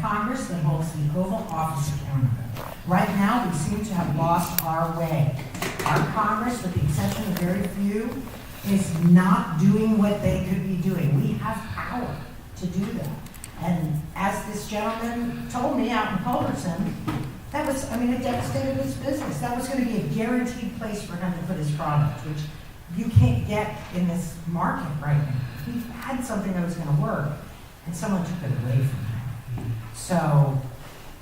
Congress that holds the Oval Office accountable. Right now, we seem to have lost our way. Our Congress, with the exception of very few, is not doing what they could be doing. We have power to do that. And as this gentleman told me out in Culberson, that was, it devastated his business. That was going to be a guaranteed place for him to put his product, which you can't get in this market right now. He had something that was going to work, and someone took it away from him. So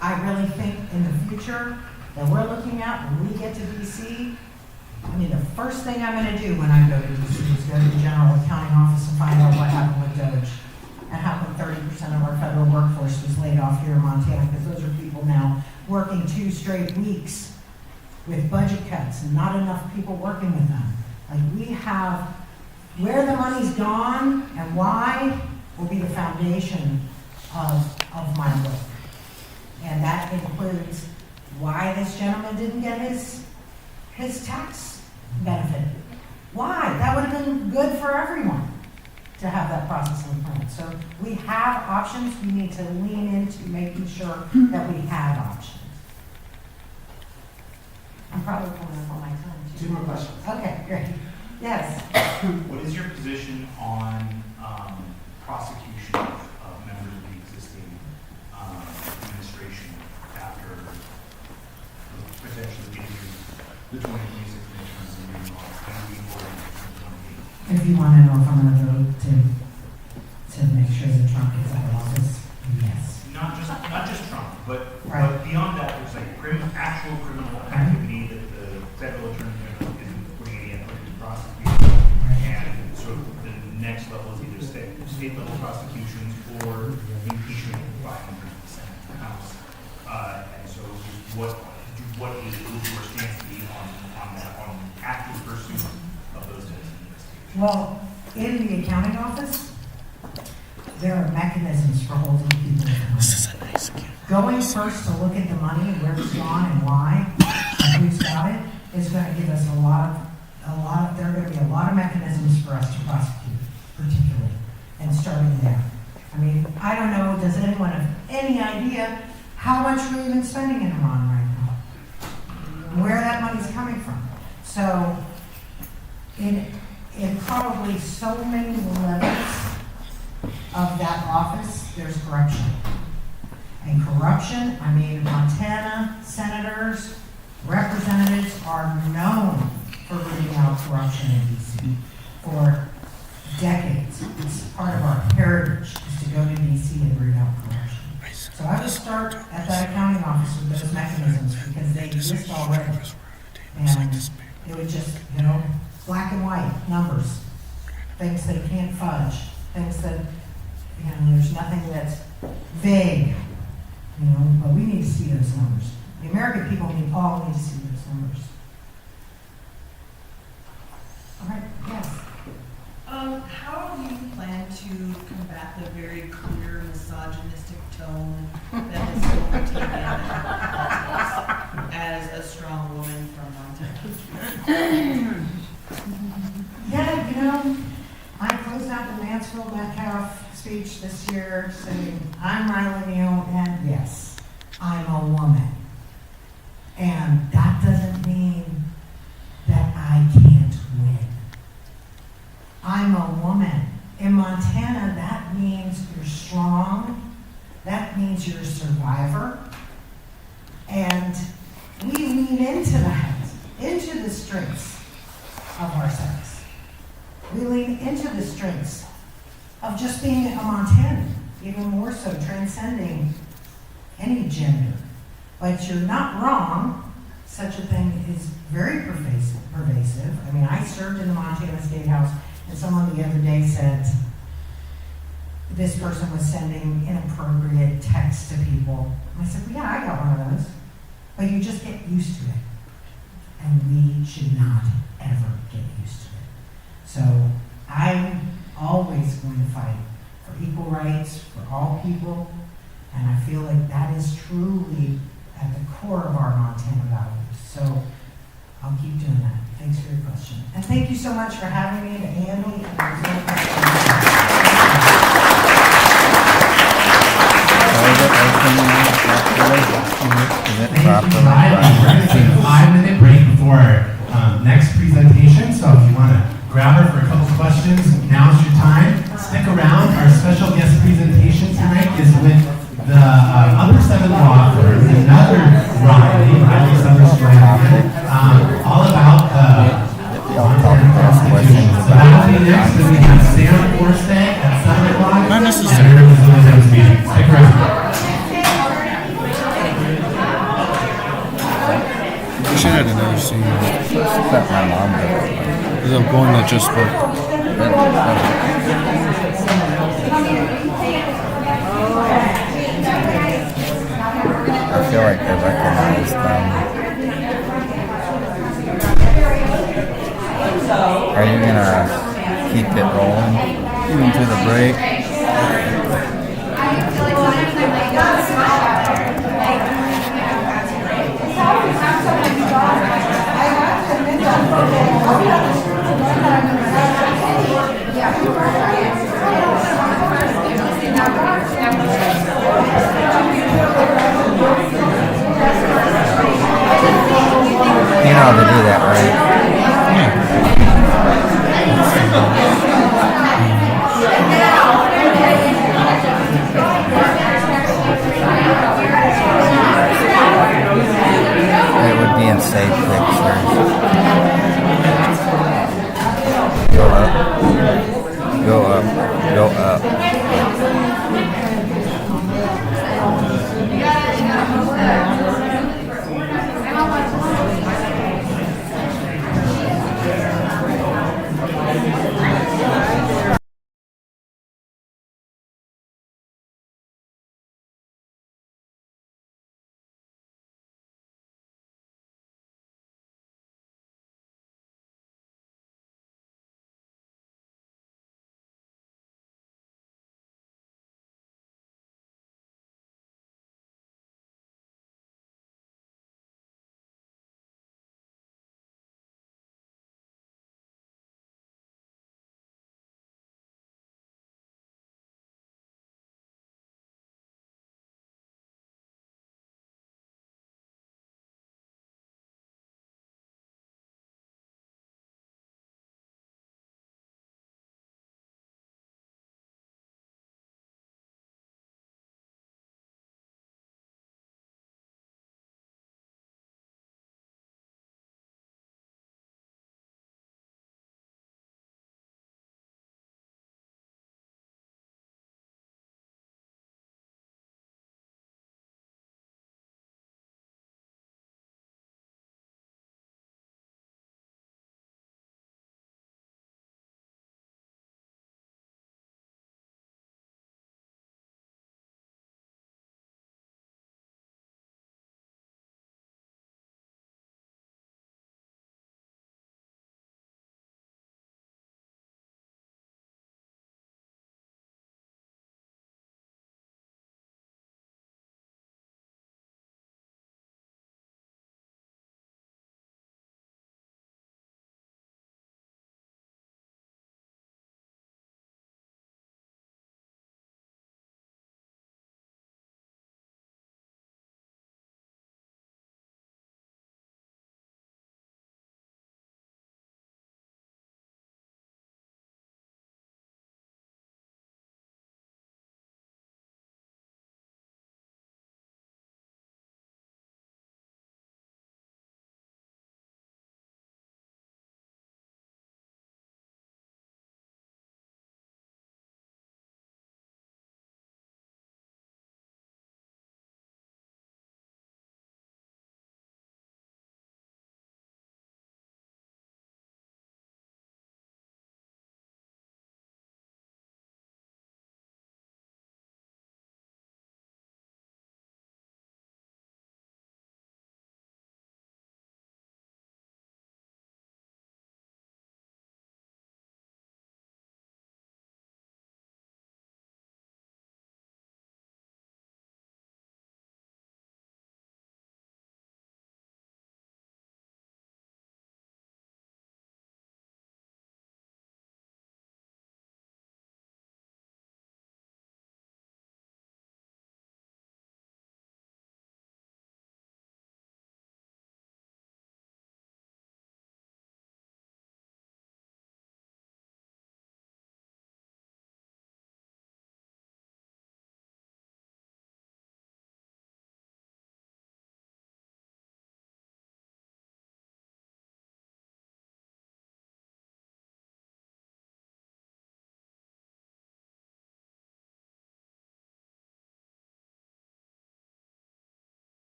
I really think in the future that we're looking at when we get to DC, the first thing I'm going to do when I go to DC is go to the General Accounting Office and find out what happened with Doge and how come 30% of our federal workforce was laid off here in Montana, because those are people now working 2 straight weeks with budget cuts and not enough people working with them. Like, we have where the money's gone and why will be the foundation of my work. And that includes why this gentleman didn't get his tax benefit. Why? That would have been good for everyone to have that processing plant. So we have options. We need to lean into making sure that we have options. I'm probably coming up on my time too. 2 more questions. Okay, great. Yes. What is your position on prosecution of members of the existing administration after potentially getting the 2026 midterms and moving on and moving forward in 2028? If you want to know if I'm going to vote to make sure that Trump gets out of office, yes. Not just Trump, but Right. but beyond that, there's like actual criminal activity that the federal attorney general isn't putting any effort into prosecuting. And so the next level is either state level prosecutions or impeachment by 100% the House. And so what is your stance to be on that, on active pursuit of those types of investigations? Well, in the accounting office, there are mechanisms for holding people accountable. Going first to look at the money and where it's gone and why and who's got it is going to give us there are going to be a lot of mechanisms for us to prosecute, particularly, and starting there. I don't know, does anyone have any idea how much we're even spending in Iran right now? Where that money's coming from? So, in probably so many levels of that office, there's corruption. And corruption, Montana senators, representatives are known for rooting out corruption in DC for decades. It's part of our heritage is to go to DC and root out corruption. So I would start at that accounting office with those mechanisms because they exist already. And it would just, black and white numbers, things that can't fudge, things that, there's nothing that's vague, but we need to see those numbers. The American people all need to see those numbers. All right, yes. How do you plan to combat the very clear misogynistic tone that has overtaken politics as a strong woman from Montana? Yeah, I closed out the Mansfield Metcalf speech this year saying, I'm Riley Neal, and yes, I'm a woman. And that doesn't mean that I can't win. I'm a woman. In Montana, that means you're strong. That means you're a survivor. And we lean into that, into the strengths of our sex. We lean into the strengths of just being a Montanan, even more so, transcending any gender. But you're not wrong. Such a thing is very pervasive. I served in the Montana State House, and someone the other day said this person was sending inappropriate texts to people. And I said, well, yeah, I got one of those. But you just get used to it. And we should not ever get used to it. So I'm always going to fight for equal rights for all people. And I feel like that is truly at the core of our Montana values. So I'll keep doing that. Thanks for your question. And thank you so much for having me, to Andy. And take a 5-minute break before our next presentation, so if you want to grab her for a couple questions, now's your time. Stick around. Our special guest presentation tonight is with the Upper 7th Law Firm, another Riley Southern all about Montana Constitution. So that'll be next, and we have Sam Forstay at 7 o'clock. Not necessarily. And the Missoula Dems meeting. Stick around. We should have another scene. That my mom did. There's a one that just spoke. I feel like I recognize them. Are you gonna keep it rolling even through the break? You know how to do that, right? Yeah.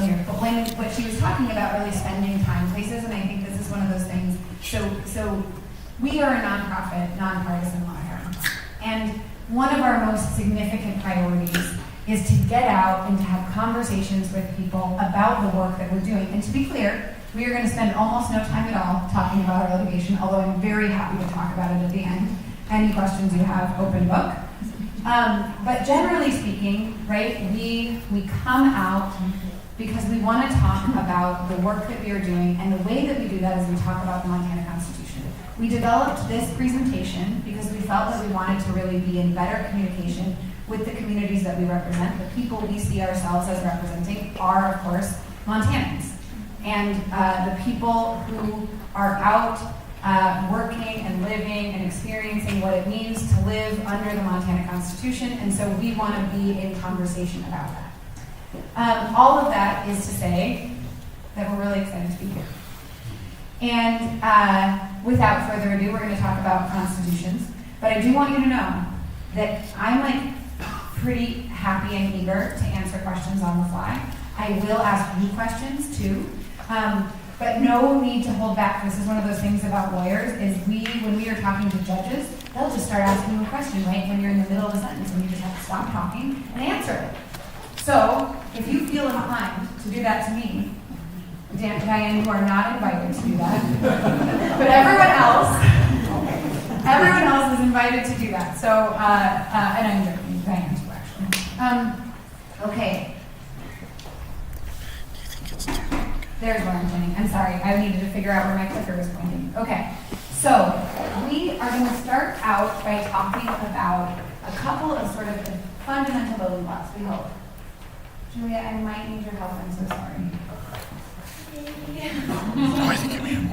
still here. But what she was talking about really spending time places, and I think this is one of those things. So we are a nonprofit, nonpartisan law firm, and one of our most significant priorities is to get out and to have conversations with people about the work that we're doing. And to be clear, we are going to spend almost no time at all talking about our litigation, although I'm very happy to talk about it at the end. Any questions you have, open book. But generally speaking, right, we come out because we want to talk about the work that we are doing, and the way that we do that is we talk about the Montana Constitution. We developed this presentation because we felt that we wanted to really be in better communication with the communities that we represent. The people we see ourselves as representing are, of course, Montanans. And the people who are out working and living and experiencing what it means to live under the Montana Constitution, and so we want to be in conversation about that. All of that is to say that we're really excited to be here. And without further ado, we're going to talk about constitutions, but I do want you to know that I'm pretty happy and eager to answer questions on the fly. I will ask you questions too. But no need to hold back. This is one of those things about lawyers, is when we are talking to judges, they'll just start asking you a question, right? When you're in the middle of a sentence and you just have to stop talking and answer it. So, if you feel inclined to do that to me, Diane, you are not invited to do that. But everyone else is invited to do that. So, and I'm joking, Diane too, actually. Okay. There's where I'm pointing. I'm sorry, I needed to figure out where my clicker was pointing. Okay, so we are going to start out by talking about a couple of sort of fundamental building blocks, we hope. Julia, I might need your help, I'm so sorry.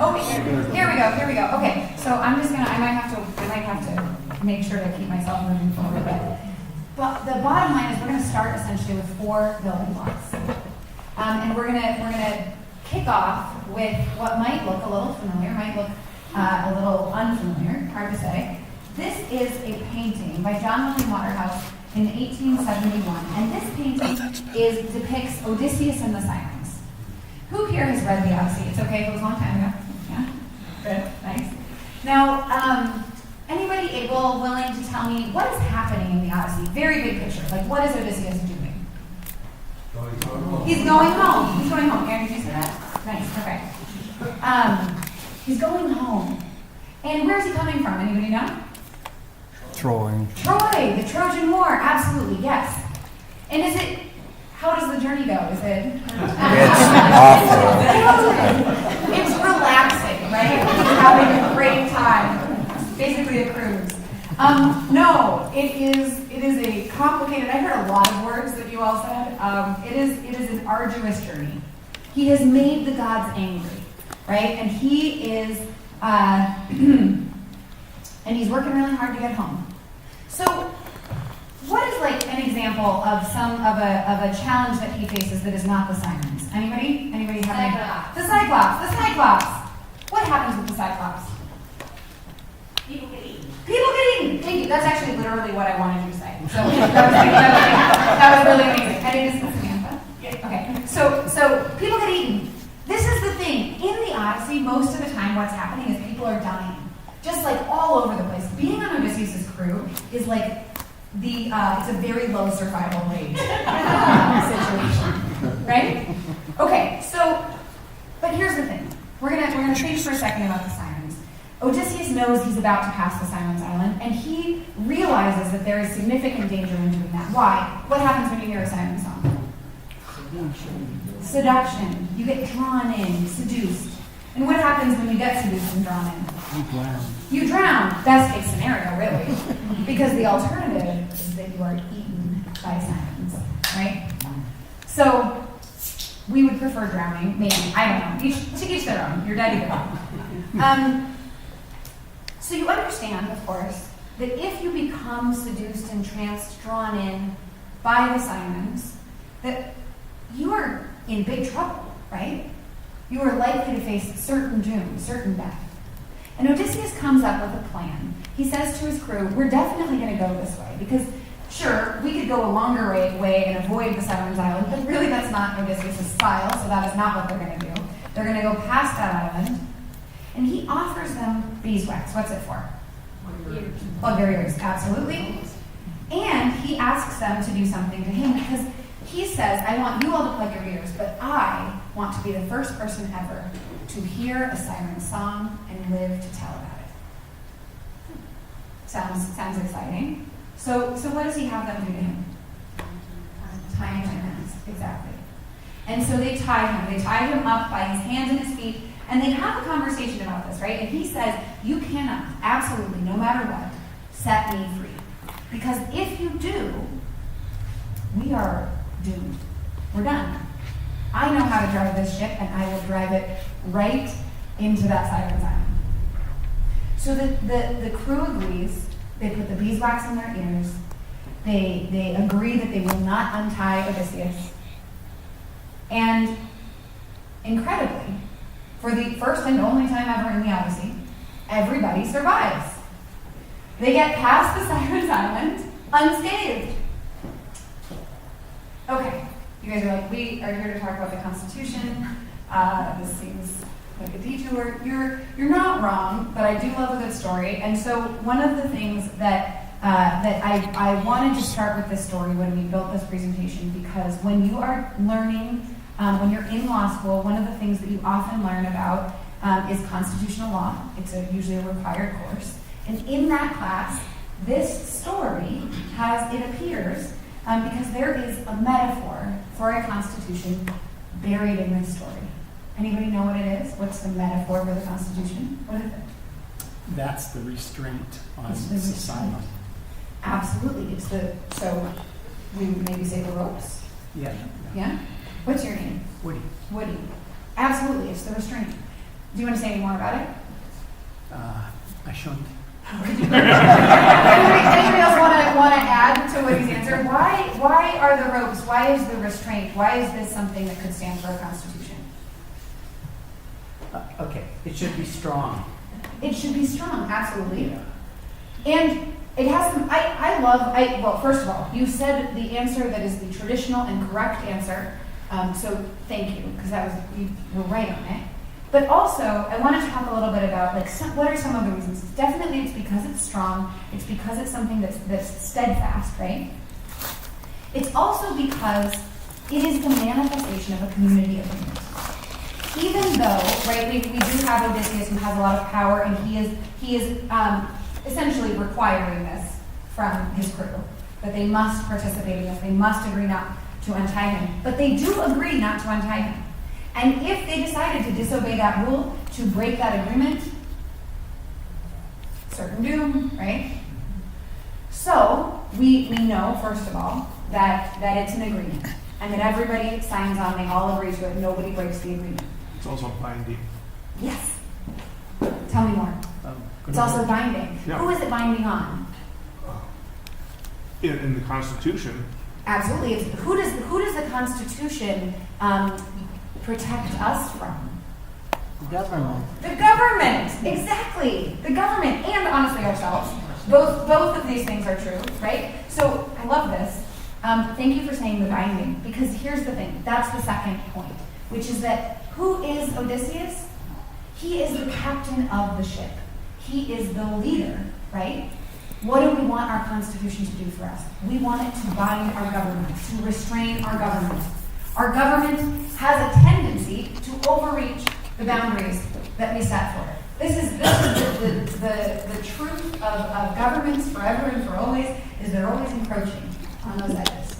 Oh, here we go. Okay, so I might have to make sure to keep myself moving forward. But the bottom line is we're going to start essentially with 4 building blocks. And we're gonna kick off with what might look a little familiar, might look a little unfamiliar, hard to say. This is a painting by John William Waterhouse in 1871, and this painting depicts Odysseus and the Sirens. Who here has read the Odyssey? It's okay if it was a long time ago. Yeah? Good, nice. Now, anybody willing to tell me what is happening in the Odyssey? Very big picture. Like, what is Odysseus doing? He's going home. Aaron, did you see that? Nice, okay. He's going home. And where's he coming from? Anybody know? Troy, the Trojan War, absolutely, yes. And how does the journey go? Is it? It's awful. It's relaxing, right? He's having a great time. It's basically a cruise. No, it is a complicated, I heard a lot of words that you all said. It is an arduous journey. He has made the gods angry, right? And he is, and he's working really hard to get home. So, what is like an example of a challenge that he faces that is not the Sirens? Anybody have any? The Cyclops. What happens with the Cyclops? People get eaten. Thank you. That's actually literally what I wanted you to say. So that was really amazing. And it is Samantha. Okay. So people get eaten. This is the thing. In the Odyssey, most of the time, what's happening is people are dying, just like all over the place. Being on Odysseus' crew is like it's a very low survival rate situation, right? Okay. So, but here's the thing. We're gonna think for a second about the Sirens. Odysseus knows he's about to pass the Sirens' Island, and he realizes that there is significant danger in doing that. Why? What happens when you hear a siren song? Seduction. You get drawn in, seduced. And what happens when you get seduced and drawn in? You drown. Best case scenario, really. Because the alternative is that you are eaten by sirens, right? So, we would prefer drowning, maybe. I don't know. To each their own. You're dead either. So you understand, of course, that if you become seduced, entranced, drawn in by the sirens, that you are in big trouble, right? You are likely to face certain doom, certain death. And Odysseus comes up with a plan. He says to his crew, we're definitely going to go this way, because sure, we could go a longer way and avoid the Sirens Island, but really that's not Odysseus' style, so that is not what they're going to do. They're going to go past that island, and he offers them beeswax. What's it for? Plug their ears, absolutely. And he asks them to do something to him because he says, I want you all to plug your ears, but I want to be the first person ever to hear a siren song and live to tell about it. Sounds exciting. So what does he have them do to him? Tie him to hands, exactly. And so they tie him. They tie him up by his hands and his feet, and they have a conversation about this, right? And he says, you cannot, absolutely, no matter what, set me free. Because if you do, we are doomed. We're done. I know how to drive this ship, and I will drive it right into that Sirens Island. So the crew agrees. They put the beeswax in their ears. They agree that they will not untie Odysseus. And incredibly, for the first and only time ever in the Odyssey, everybody survives. They get past the Sirens Island unscathed. Okay, you guys are like, we are here to talk about the Constitution. This seems like a detour. You're not wrong, but I do love a good story. And so one of the things that I wanted to start with this story when we built this presentation, because when you are learning, when you're in law school, one of the things that you often learn about is constitutional law. It's usually a required course. And in that class, this story it appears because there is a metaphor for a constitution buried in this story. Anybody know what it is? What's the metaphor for the Constitution? What is it? That's the restraint on It's the society. restraint. Absolutely. So we would maybe say the ropes. Yeah. Yeah? What's your name? Woody. Woody. Absolutely. It's the restraint. Do you want to say any more about it? I shouldn't. Anybody else want to add to Woody's answer? Why are the ropes? Why is the restraint? Why is this something that could stand for a constitution? Okay, it should be strong. It should be strong, absolutely. And it has some, well, first of all, you said the answer that is the traditional and correct answer. So thank you, because you were right on it. But also, I want to talk a little bit about what are some of the reasons. Definitely it's because it's strong. It's because it's something that's steadfast, right? It's also because it is the manifestation of a community agreement. Even though, right, we do have Odysseus who has a lot of power, and he is essentially requiring this from his crew, that they must participate in this, they must agree not to untie him. But they do agree not to untie him. And if they decided to disobey that rule, to break that agreement, certain doom, right? So we know, first of all, that it's an agreement, and that everybody signs on, they all agree to it, nobody breaks the agreement. It's also binding. Yes. Tell me more. It's also binding. Yeah. Who is it binding on? In the Constitution, Absolutely. Who does the Constitution protect us from? Government. The government. Exactly. The government, and honestly ourselves. Both of these things are true, right? So I love this. Thank you for saying the binding, because here's the thing. That's the second point, which is that who is Odysseus? He is the captain of the ship. He is the leader, right? What do we want our Constitution to do for us? We want it to bind our government, to restrain our government. Our government has a tendency to overreach the boundaries that we set for it. This is the truth of governments forever and for always, is they're always encroaching on those edges.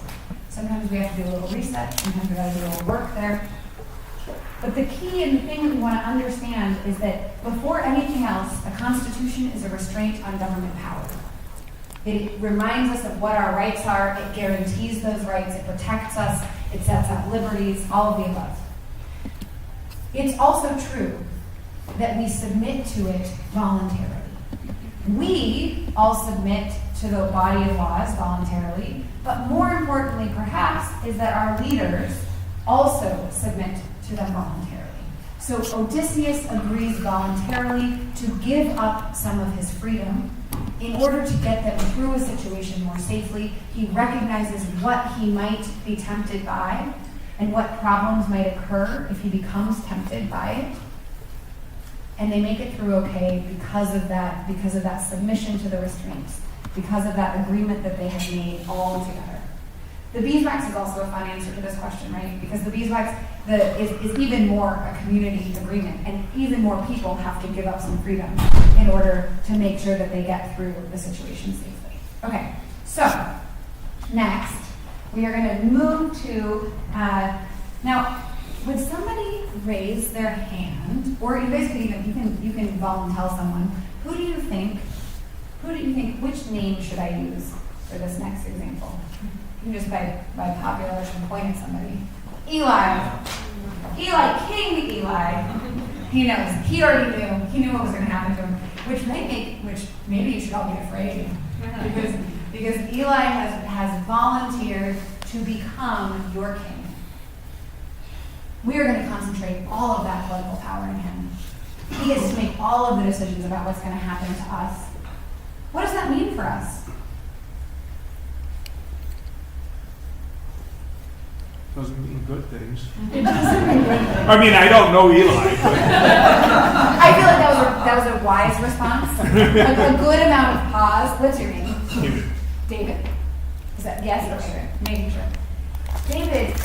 Sometimes we have to do a little reset, sometimes we have to do a little work there. But the key and the thing that we want to understand is that before anything else, a constitution is a restraint on government power. It reminds us of what our rights are, it guarantees those rights, it protects us, it sets up liberties, all of the above. It's also true that we submit to it voluntarily. We all submit to the body of laws voluntarily, but more importantly perhaps is that our leaders also submit to them voluntarily. So Odysseus agrees voluntarily to give up some of his freedom in order to get them through a situation more safely. He recognizes what he might be tempted by and what problems might occur if he becomes tempted by it. And they make it through okay because of that submission to the restraints, because of that agreement that they have made all together. The beeswax is also a fun answer to this question, right? Because the beeswax is even more a community agreement, and even more people have to give up some freedom in order to make sure that they get through the situation safely. Okay, so next we are going to move to now. Would somebody raise their hand, or you guys could even you can volunteer someone. Who do you think? Which name should I use for this next example? You can just by population point at somebody. Eli, King Eli. He knows. He already knew. He knew what was going to happen to him, which maybe you should all be afraid, because Eli has volunteered to become your king. We are going to concentrate all of that political power in him. He gets to make all of the decisions about what's going to happen to us. What does that mean for us? Doesn't mean good things. It doesn't mean good things. I mean, I don't know Eli, but I feel like that was a wise response. A good amount of pause. What's your name? David. David. Is that yes? Okay, making sure. David,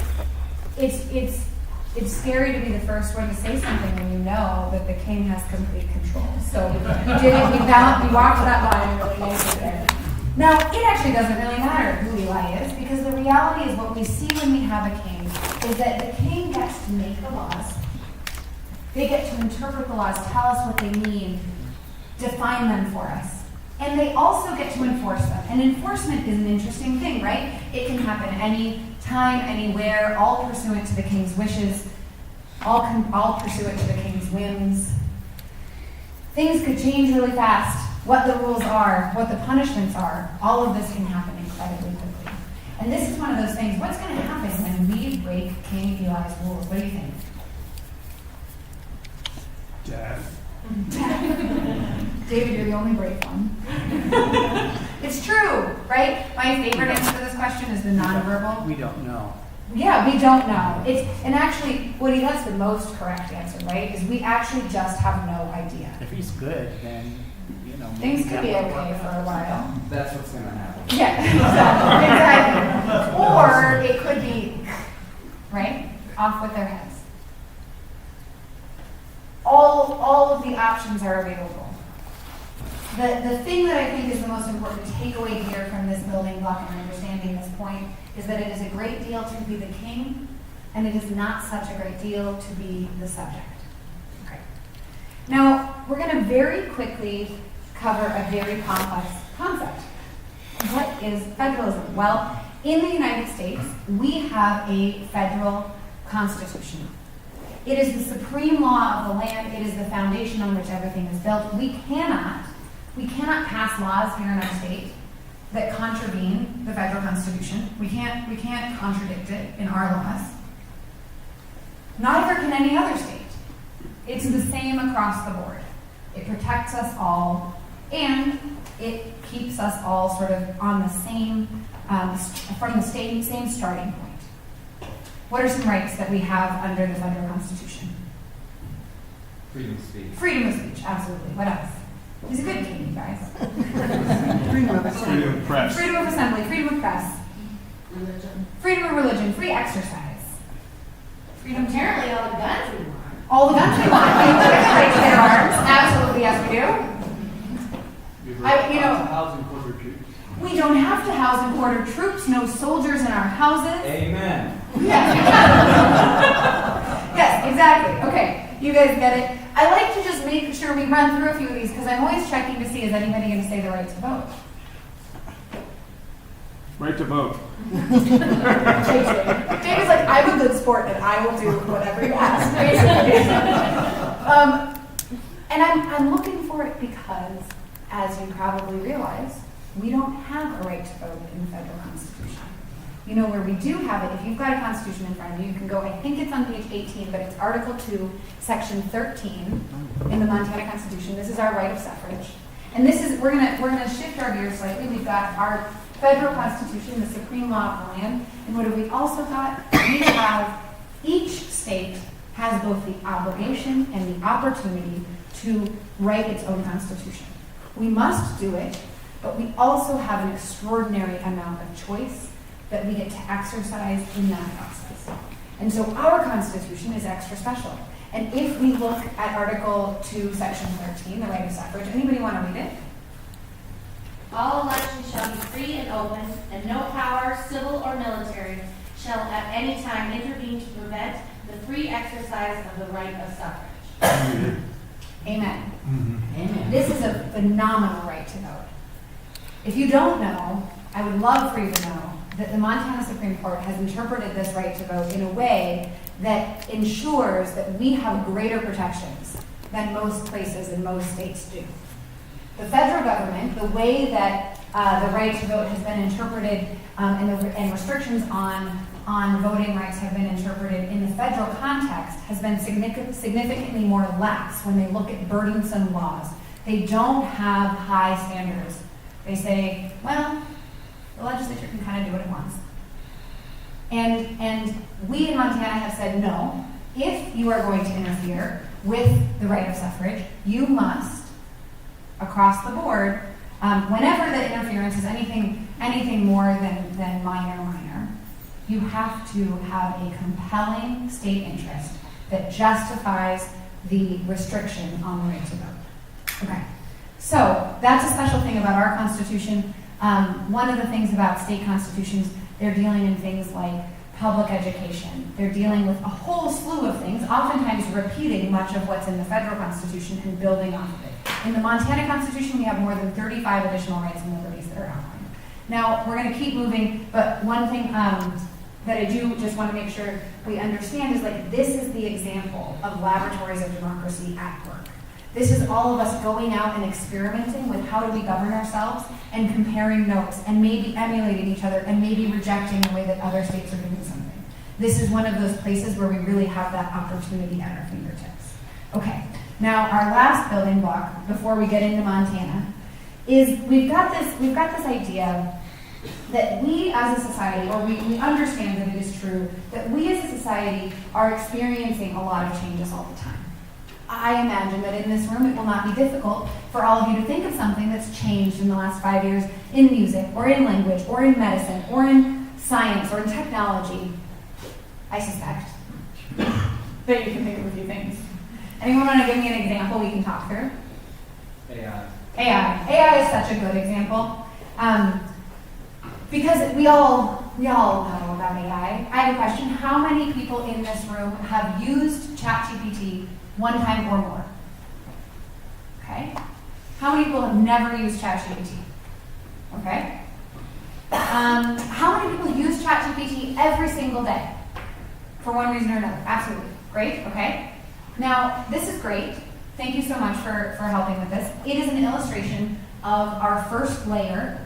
it's scary to be the first one to say something when you know that the king has complete control. So you walked that line really nicely there. Now, it actually doesn't really matter who Eli is, because the reality is what we see when we have a king is that the king gets to make the laws. They get to interpret the laws, tell us what they mean, define them for us. And they also get to enforce them. And enforcement is an interesting thing, right? It can happen any time, anywhere, all pursuant to the king's wishes, all pursuant to the king's whims. Things could change really fast. What the rules are, what the punishments are, all of this can happen incredibly quickly. And this is one of those things, what's going to happen when we break King Eli's rules? What do you think? Dad. David, you're the only brave one. It's true, right? My favorite answer to this question is the nonverbal. We don't know. Yeah, we don't know. And actually, Woody, that's the most correct answer, right? Is we actually just have no idea. If he's good, then, Things could be okay for a while. That's what's going to happen. Yeah, exactly. Or it could be, right, off with their heads. All of the options are available. The thing that I think is the most important takeaway here from this building block and understanding this point is that it is a great deal to be the king, and it is not such a great deal to be the subject. Okay. Now, we're going to very quickly cover a very complex concept. What is federalism? Well, in the United States, we have a federal constitution. It is the supreme law of the land. It is the foundation on which everything is built. We cannot pass laws here in our state that contravene the federal constitution. We can't contradict it in our laws. Neither can any other state. It's the same across the board. It protects us all, and it keeps us all sort of on the same, from the same starting point. What are some rights that we have under the federal constitution? Freedom of speech. Freedom of speech, absolutely. What else? He's a good king, you guys. Freedom of assembly. Freedom of press. Freedom of assembly, freedom of press. Religion. Freedom of religion, free exercise. Freedom Apparently all the guns we want. all the guns we want. We have the right to bear arms. Absolutely, yes we do. Housing quarter troops. We don't have to house and quarter troops, no soldiers in our houses. Amen. Yes. Yes, exactly. Okay, you guys get it. I like to just make sure we run through a few of these because I'm always checking to see is anybody going to say the right to vote. Right to vote. David's like, I'm a good sport and I will do whatever you ask, basically. And I'm looking for it because, as you probably realize, we don't have a right to vote in the federal constitution. You know where we do have it, if you've got a constitution in front of you, you can go, I think it's on page 18, but it's Article 2, Section 13 in the Montana Constitution. This is our right of suffrage. And this is, we're gonna shift our gears slightly. We've got our federal constitution, the supreme law of the land. And what have we also got? We have, each state has both the obligation and the opportunity to write its own constitution. We must do it, but we also have an extraordinary amount of choice that we get to exercise in that process. And so our Constitution is extra special. And if we look at Article 2, Section 13, the right of suffrage, anybody want to read it? All elections shall be free and open, and no power, civil or military, shall at any time intervene to prevent the free exercise of the right of suffrage. Amen. Amen. This is a phenomenal right to vote. If you don't know, I would love for you to know that the Montana Supreme Court has interpreted this right to vote in a way that ensures that we have greater protections than most places and most states do. The federal government, the way that the right to vote has been interpreted and restrictions on voting rights have been interpreted in the federal context has been significantly more lax when they look at burdensome laws. They don't have high standards. They say, well, the legislature can kind of do what it wants. And we in Montana have said, no, if you are going to interfere with the right of suffrage, you must, across the board, whenever the interference is anything more than minor, you have to have a compelling state interest that justifies the restriction on the right to vote. Okay, so that's a special thing about our Constitution. One of the things about state constitutions, they're dealing in things like public education. They're dealing with a whole slew of things, oftentimes repeating much of what's in the federal Constitution and building off of it. In the Montana Constitution, we have more than 35 additional rights and liberties that are outlined. Now, we're going to keep moving, but one thing that I do just want to make sure we understand is like this is the example of laboratories of democracy at work. This is all of us going out and experimenting with how do we govern ourselves and comparing notes and maybe emulating each other and maybe rejecting the way that other states are doing something. This is one of those places where we really have that opportunity at our fingertips. Okay, now our last building block before we get into Montana is we've got this idea that we as a society, or we understand that it is true, that we as a society are experiencing a lot of changes all the time. I imagine that in this room it will not be difficult for all of you to think of something that's changed in the last 5 years in music, or in language, or in medicine, or in science, or in technology. I suspect that you can think of a few things. Anyone want to give me an example we can talk through? AI. AI is such a good example. Because we all know about AI. I have a question. How many people in this room have used ChatGPT one time or more? Okay. How many people have never used ChatGPT? Okay. How many people use ChatGPT every single day? For one reason or another. Absolutely. Great. Okay. Now, this is great. Thank you so much for helping with this. It is an illustration of our first layer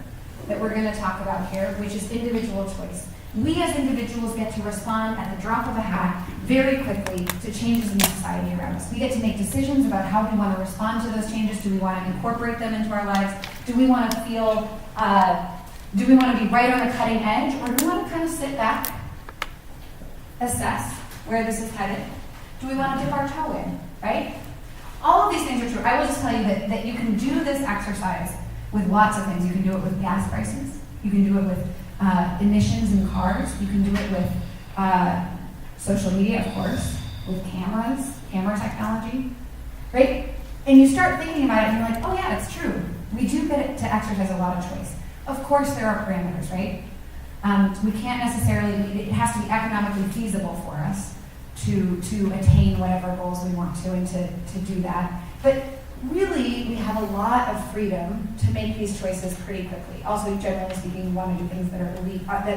that we're going to talk about here, which is individual choice. We as individuals get to respond at the drop of a hat very quickly to changes in the society around us. We get to make decisions about how we want to respond to those changes. Do we want to incorporate them into our lives? Do we want to feel, do we want to be right on the cutting edge? Or do we want to kind of sit back, assess where this is headed? Do we want to dip our toe in, right? All of these things are true. I will just tell you that you can do this exercise with lots of things. You can do it with gas prices. You can do it with emissions in cars. You can do it with social media, of course, with camera technology, right? And you start thinking about it and you're like, oh yeah, it's true. We do get to exercise a lot of choice. Of course there are parameters, right? We can't necessarily, it has to be economically feasible for us to attain whatever goals we want to and to do that. But really, we have a lot of freedom to make these choices pretty quickly. Also, generally speaking, we want to do things that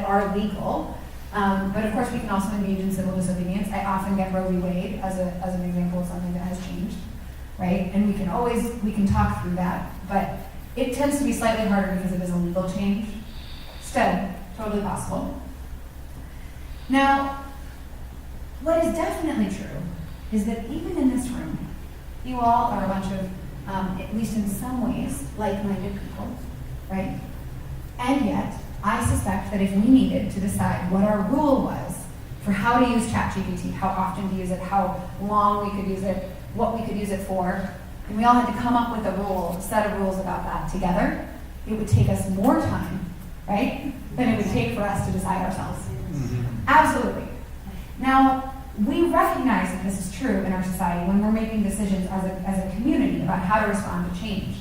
are legal. But of course, we can also engage in civil disobedience. I often get Roe v. Wade as an example of something that has changed, right? And we can talk through that. But it tends to be slightly harder because it is a legal change. Still, totally possible. Now, what is definitely true is that even in this room, you all are a bunch of at least in some ways, like-minded people, right? And yet, I suspect that if we needed to decide what our rule was for how to use ChatGPT, how often to use it, how long we could use it, what we could use it for, and we all had to come up with a set of rules about that together, it would take us more time, right, than it would take for us to decide ourselves. Absolutely. Now, we recognize that this is true in our society when we're making decisions as a community about how to respond to change.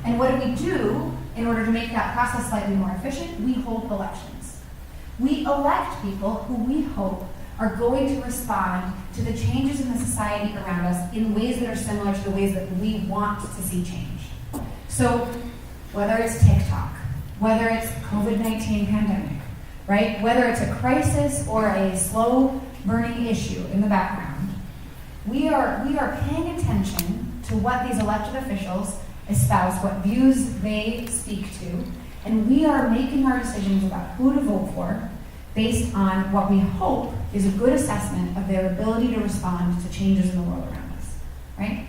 And what do we do in order to make that process slightly more efficient? We hold elections. We elect people who we hope are going to respond to the changes in the society around us in ways that are similar to the ways that we want to see change. So whether it's TikTok, whether it's COVID-19 pandemic, right? Whether it's a crisis or a slow burning issue in the background, we are paying attention to what these elected officials espouse, what views they speak to, and we are making our decisions about who to vote for based on what we hope is a good assessment of their ability to respond to changes in the world around us, right?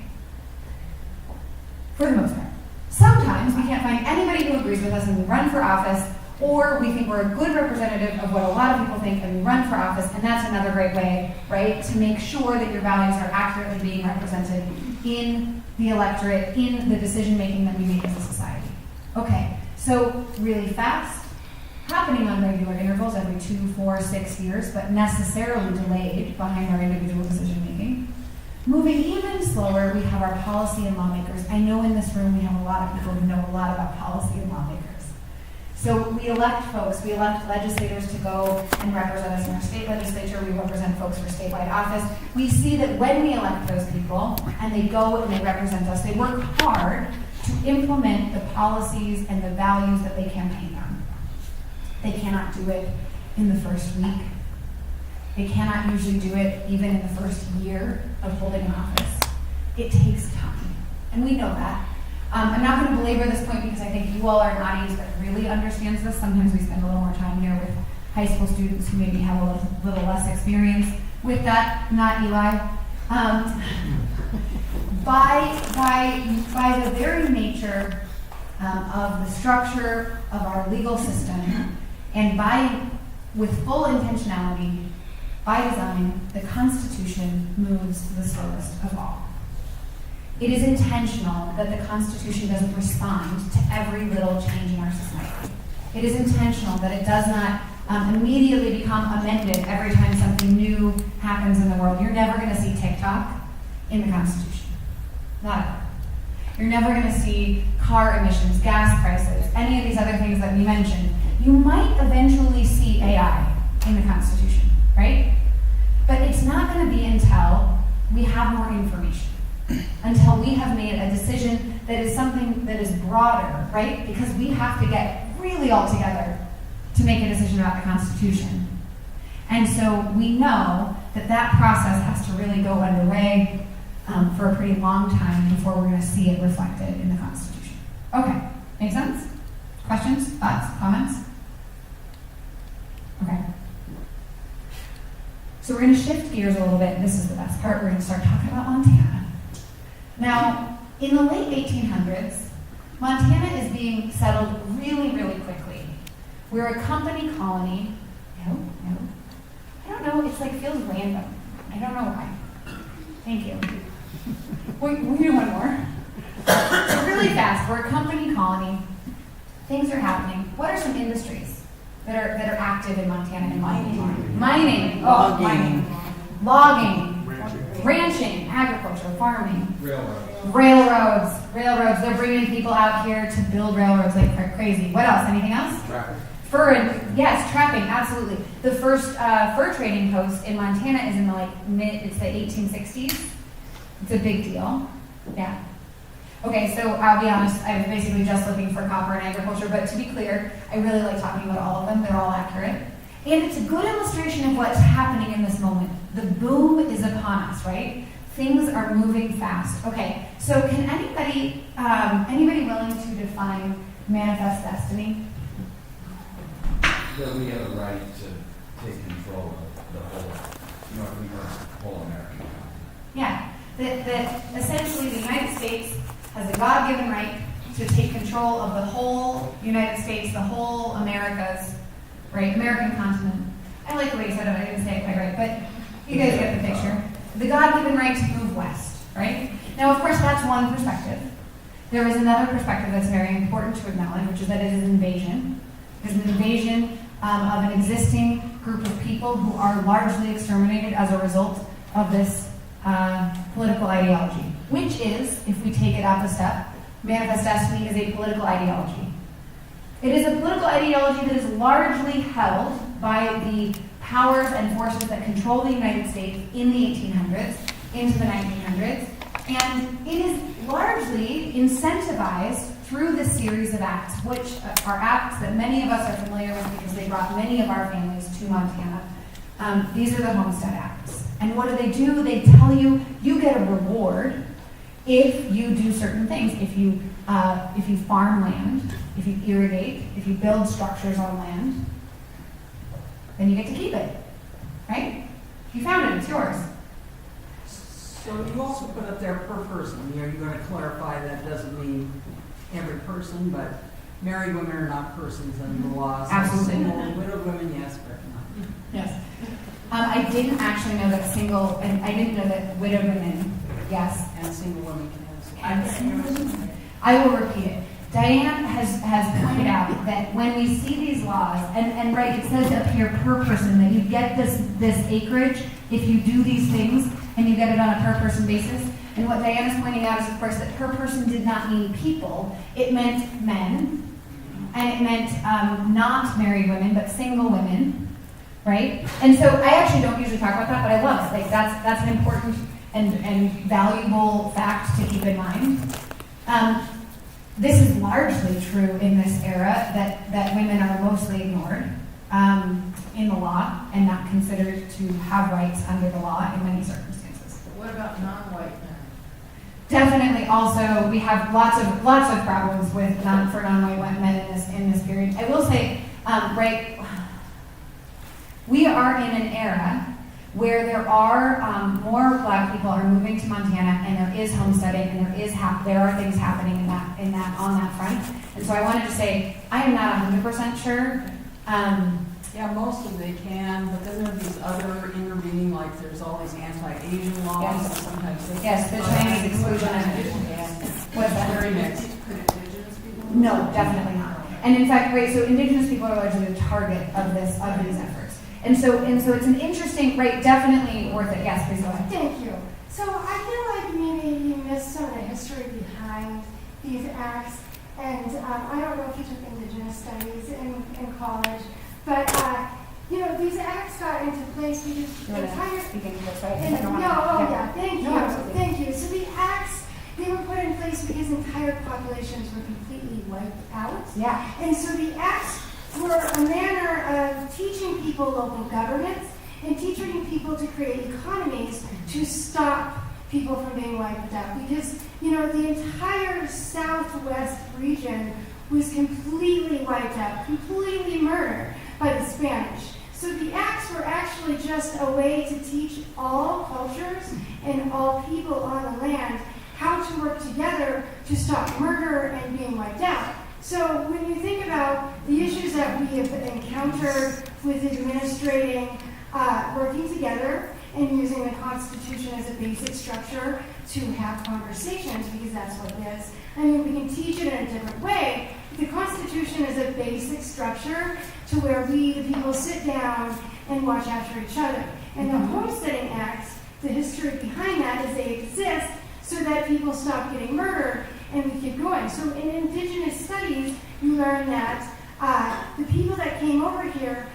For the most part. Sometimes we can't find anybody who agrees with us and we run for office, or we think we're a good representative of what a lot of people think and we run for office, and that's another great way, right, to make sure that your values are accurately being represented in the electorate, in the decision-making that we make as a society. Okay, so really fast, happening on regular intervals every 2, 4, 6 years, but necessarily delayed behind our individual decision-making. Moving even slower, we have our policy and lawmakers. I know in this room we have a lot of people who know a lot about policy and lawmakers. So we elect folks, we elect legislators to go and represent us in our state legislature, we represent folks for statewide office. We see that when we elect those people and they go and they represent us, they work hard to implement the policies and the values that they campaign on. They cannot do it in the first week. They cannot usually do it even in the first year of holding an office. It takes time, and we know that. I'm not going to belabor this point because I think you all are an audience that really understands this. Sometimes we spend a little more time here with high school students who maybe have a little less experience with that, not Eli. By the very nature of the structure of our legal system, and with full intentionality, by design, the Constitution moves the slowest of all. It is intentional that the Constitution doesn't respond to every little change in our society. It is intentional that it does not immediately become amended every time something new happens in the world. You're never going to see TikTok in the Constitution. Not ever. You're never going to see car emissions, gas prices, any of these other things that we mentioned. You might eventually see AI in the Constitution, right? But it's not going to be until we have more information, until we have made a decision that is something that is broader, right? Because we have to get really all together to make a decision about the Constitution. And so we know that that process has to really go underway for a pretty long time before we're going to see it reflected in the Constitution. Okay, make sense? Questions, thoughts, comments? Okay. So we're going to shift gears a little bit, and this is the best part. We're going to start talking about Montana. Now, in the late 1800s, Montana is being settled really, really quickly. We're a company colony. No. I don't know, it's like feels random. I don't know why. Thank you. We do one more. So really fast, we're a company colony. Things are happening. What are some industries that are active in Montana and mining? Logging. Ranching, agriculture, farming. Railroads. They're bringing people out here to build railroads like crazy. What else? Anything else? Trapping, absolutely. The first fur trading post in Montana is in the it's the 1860s. It's a big deal. Yeah. Okay, so I'll be honest, I was basically just looking for copper and agriculture, but to be clear, I really like talking about all of them. They're all accurate. And it's a good illustration of what's happening in this moment. The boom is upon us, right? Things are moving fast. Okay, so can anybody willing to define manifest destiny? That we have a right to take control of the whole American economy. Yeah, that essentially the United States has a God-given right to take control of the whole United States, the whole Americas, right, American continent. I like the way you said it, I didn't say it quite right, but you guys get the picture. The God-given right to move west, right? Now, of course, that's one perspective. There is another perspective that's very important to acknowledge, which is that it is an invasion. It is an invasion of an existing group of people who are largely exterminated as a result of this political ideology, which is, if we take it up a step, Manifest Destiny is a political ideology. It is a political ideology that is largely held by the powers and forces that control the United States in the 1800s, into the 1900s, and it is largely incentivized through this series of acts, which are acts that many of us are familiar with because they brought many of our families to Montana. These are the Homestead Acts. And what do? They tell you, you get a reward if you do certain things. If you farm land, if you irrigate, if you build structures on land, then you get to keep it, right? You found it, it's yours. So you also put up there per person. Are you going to clarify that doesn't mean every person, but married women are not persons under the law? So Absolutely. single, widowed women, yes, but not. Yes. I didn't actually know that I didn't know that widowed women, yes. And single women can have. I will repeat it. Diane has pointed out that when we see these laws, and right, it says up here per person, that you get this acreage if you do these things, and you get it on a per person basis. And what Diane is pointing out is, of course, that per person did not mean people. It meant men, and it meant not married women, but single women, right? And so I actually don't usually talk about that, but I love it. Like that's an important and valuable fact to keep in mind. This is largely true in this era, that women are mostly ignored in the law and not considered to have rights under the law in many circumstances. But what about non-white men? Definitely. Also, we have lots of problems with non-white men in this period. I will say, right, we are in an era where there are more Black people are moving to Montana, and there is homesteading, and there are things happening on that front. And so I wanted to say I am not 100% sure. Yeah, mostly they can, but then there are these other intervening, like there's all these anti-Asian laws. Yes. And sometimes they Yes, the Chinese exclusion and what's that? very mixed. No, definitely not. And in fact, right, so Indigenous people are largely the target of these efforts. And so it's an interesting, right, definitely worth it. Yes, please go ahead. Thank you. So I feel like maybe you missed some of the history behind these acts. And I don't know if you took Indigenous studies in college, but these acts got into place because the entire speak English, right? Thank you. Absolutely. Thank you. So the acts, they were put in place because entire populations were completely wiped out. Yeah. And so the acts were a manner of teaching people local governments and teaching people to create economies to stop people from being wiped out. Because, the entire southwest region was completely wiped out, completely murdered by the Spanish. So the acts were actually just a way to teach all cultures and all people on the land how to work together to stop murder and being wiped out. So when you think about the issues that we have encountered with administrating, working together and using the Constitution as a basic structure to have conversations, because that's what it is. I mean, we can teach it in a different way. The Constitution is a basic structure to where we, the people, sit down and watch after each other. And the Homesteading Acts, the history behind that is they exist so that people stop getting murdered and we keep going. So in Indigenous studies, you learn that the people that came over here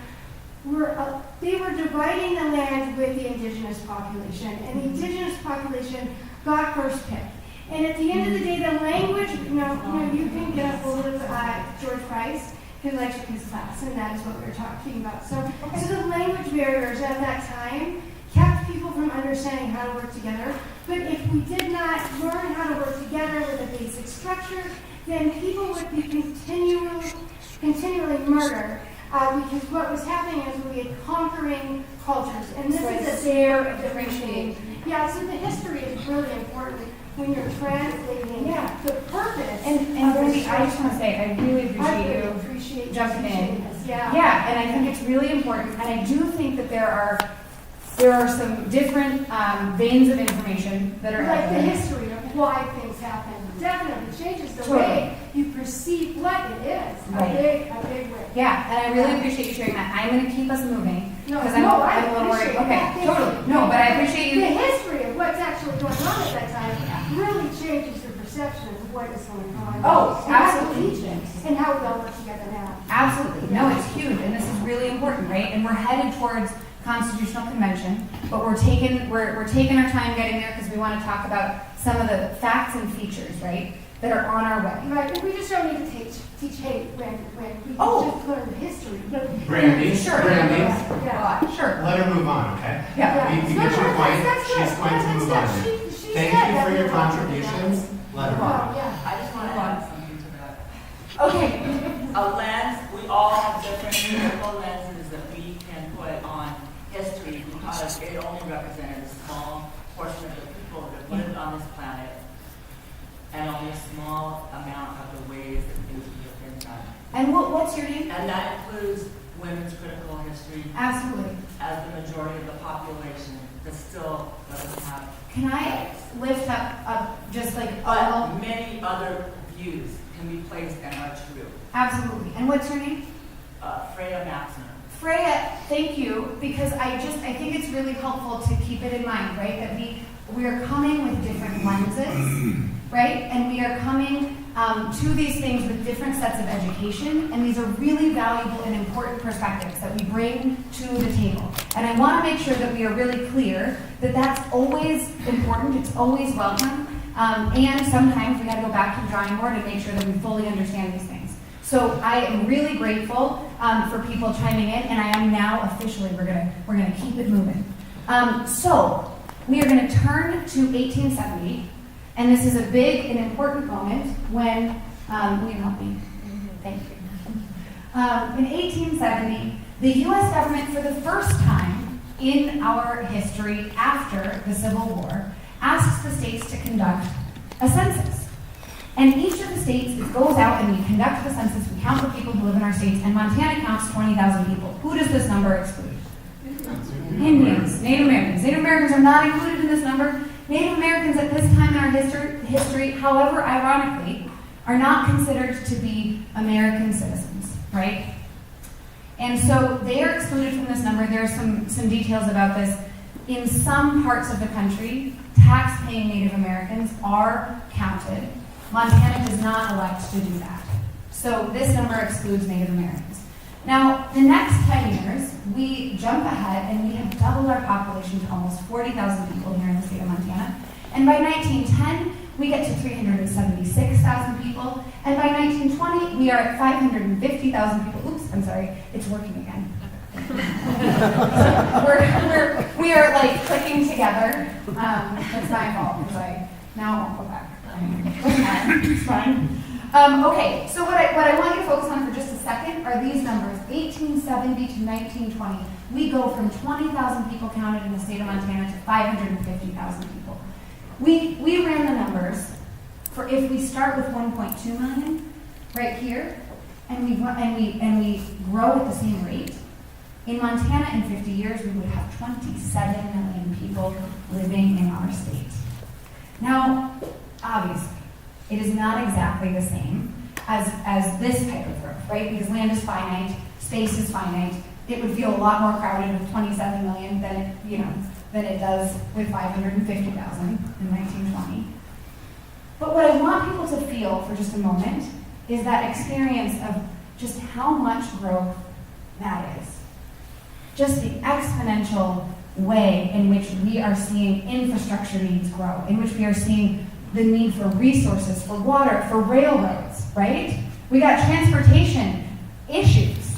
they were dividing the land with the Indigenous population, and the Indigenous population got first pick. And at the end of the day, the language, you can get a hold of George Price, who likes his class, and that is what we were talking about. So the language barriers at that time kept people from understanding how to work together. But if we did not learn how to work together with a basic structure, then people would be continually murdered. Because what was happening is we had conquering cultures, and this is a very differentiating. Yeah, so the history is really important when you're translating the purpose. And of Ruby, this I just want to say, I really appreciate you appreciate jumping in. this. Yeah. Yeah, and I think it's really important, and I do think that there are some different veins of information that are out Like the there. history of why things happen. Definitely changes the Totally. way you perceive what it is. Right. A big way. Yeah, and I really appreciate you sharing that. I'm going to keep us moving No, because no, I I'm a little worried. appreciate that. Okay, totally. No, but I appreciate The you. history of what's actually going on at that time really changes your perception of what is going on. Oh, And how we absolutely. teach it, and how we all work together now. Absolutely. No, it's huge, and this is really important, right? And we're headed towards constitutional convention, but we're taking our time getting there because we want to talk about some of the facts and features, right, that are on our way. Right, but we just don't need to teach hate when we Oh. just learn the history. Brandy, Sure. Brandy, Yeah. Sure. let her move on, okay? Yeah. We get your point. That's good. She's going to move on. She Thank said you that for your we don't have to do that. contributions. Let her Oh, on. yeah. I just want to add something to that. Okay. A lens, we all have different critical lenses that we can put on history because it only represented a small portion of the people that lived on this planet and only a small amount of the ways that things have been done. And what's your name? And that includes women's critical history Absolutely. as the majority of the population that still doesn't have. Can I lift up just like all? But many other views can be placed and are true. Absolutely. And what's your name? Freya Maxner. Freya, thank you, because I think it's really helpful to keep it in mind, right? That we are coming with different lenses, right? And we are coming to these things with different sets of education, and these are really valuable and important perspectives that we bring to the table. And I want to make sure that we are really clear that that's always important, it's always welcome, and sometimes we got to go back to the drawing board and make sure that we fully understand these things. So I am really grateful for people chiming in, and I am now officially, we're gonna keep it moving. So we are gonna turn to 1870, and this is a big and important moment when, will you help me? Thank you. In 1870, the US government, for the first time in our history after the Civil War, asks the states to conduct a census. And each of the states goes out and we conduct the census, we count the people who live in our states, and Montana counts 20,000 people. Who does this number exclude? Indians, Native Americans. Native Americans are not included in this number. Native Americans at this time in our history, however, ironically, are not considered to be American citizens, right? And so they are excluded from this number. There are some details about this. In some parts of the country, tax-paying Native Americans are counted. Montana does not elect to do that. So this number excludes Native Americans. Now, the next 10 years, we jump ahead and we have doubled our population to almost 40,000 people here in the state of Montana. And by 1910, we get to 376,000 people. And by 1920, we are at 550,000 people. Oops, I'm sorry, it's working again. We are like clicking together. It's my fault because now I won't go back. It's fine. Okay, so what I want you to focus on for just a second are these numbers, 1870 to 1920. We go from 20,000 people counted in the state of Montana to 550,000 people. We ran the numbers for if we start with 1.2 million right here, and we grow at the same rate. In Montana, in 50 years, we would have 27 million people living in our state. Now, obviously, it is not exactly the same as this type of growth, right? Because land is finite, space is finite. It would feel a lot more crowded with 27 million than it does with 550,000 in 1920. But what I want people to feel for just a moment is that experience of just how much growth that is. Just the exponential way in which we are seeing infrastructure needs grow, in which we are seeing the need for resources, for water, for railroads, right? We got transportation issues.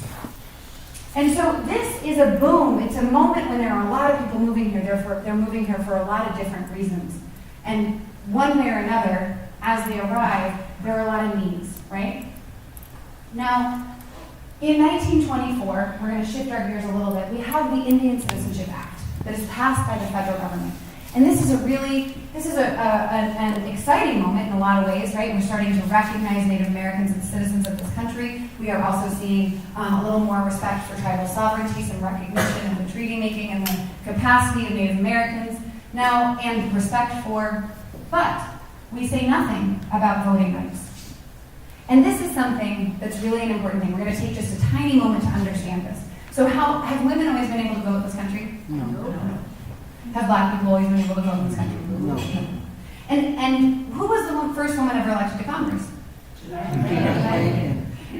And so this is a boom. It's a moment when there are a lot of people moving here. They're moving here for a lot of different reasons. And one way or another, as they arrive, there are a lot of needs, right? Now, in 1924, we're going to shift our gears a little bit, we have the Indian Citizenship Act that is passed by the federal government. And this is an exciting moment in a lot of ways, right? We're starting to recognize Native Americans as citizens of this country. We are also seeing a little more respect for tribal sovereignty, some recognition of the treaty making and the capacity of Native Americans now, and respect for, but we say nothing about voting rights. And this is something that's really an important thing. We're going to take just a tiny moment to understand this. So have women always been able to vote in this country? No. Have black people always been able to vote in this country? No. And who was the first woman ever elected to Congress?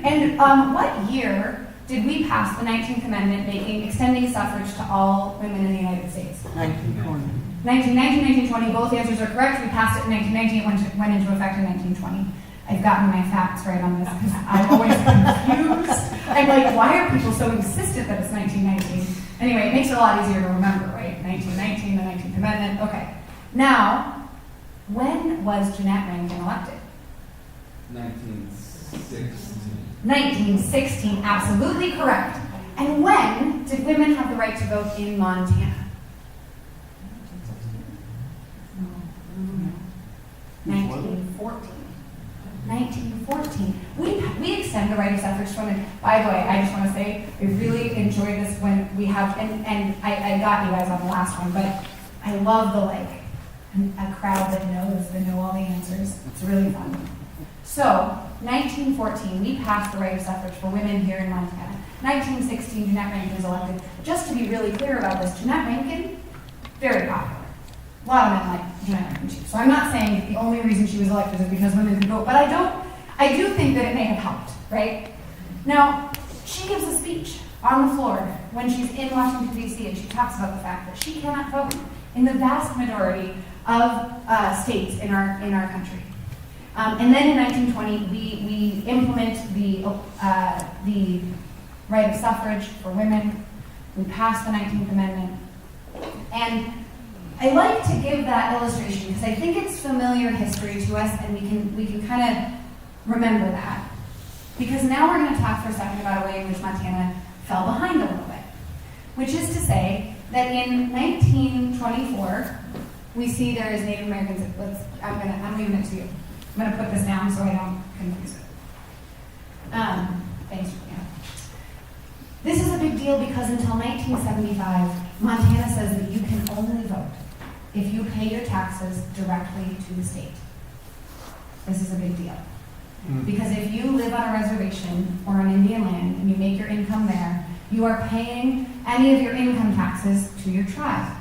And what year did we pass the 19th Amendment extending suffrage to all women in the United States? 1920. 1920, both answers are correct. We passed it in 1919, it went into effect in 1920. I've gotten my facts right on this because I'm always confused. I'm like, why are people so insistent that it's 1919? Anyway, it makes it a lot easier to remember, right? 1919, the 19th Amendment. Okay. Now, when was Jeanette Rankin elected? 1916. 1916, absolutely correct. And when did women have the right to vote in Montana? 1914. 1914. We extend the right of suffrage to women. By the way, I just want to say, I really enjoy this when we have, and I got you guys on the last one, but I love the a crowd that knows, that know all the answers. It's really fun. So, 1914, we passed the right of suffrage for women here in Montana. 1916, Jeanette Rankin was elected. Just to be really clear about this, Jeanette Rankin, very popular. A lot of men like Jeanette Rankin too. So I'm not saying that the only reason she was elected is because women could vote, but I do think that it may have helped, right? Now, she gives a speech on the floor when she's in Washington, D.C., and she talks about the fact that she cannot vote in the vast majority of states in our country. And then in 1920, we implement the right of suffrage for women. We pass the 19th Amendment. And I like to give that illustration because I think it's familiar history to us, and we can kind of remember that. Because now we're going to talk for a second about a way in which Montana fell behind a little bit. Which is to say that in 1924, we see there is Native Americans. I'm leaving it to you. I'm going to put this down so I don't confuse it. Thanks. Yeah. This is a big deal because until 1975, Montana says that you can only vote if you pay your taxes directly to the state. This is a big deal. Because if you live on a reservation or on Indian land and you make your income there, you are paying any of your income taxes to your tribe,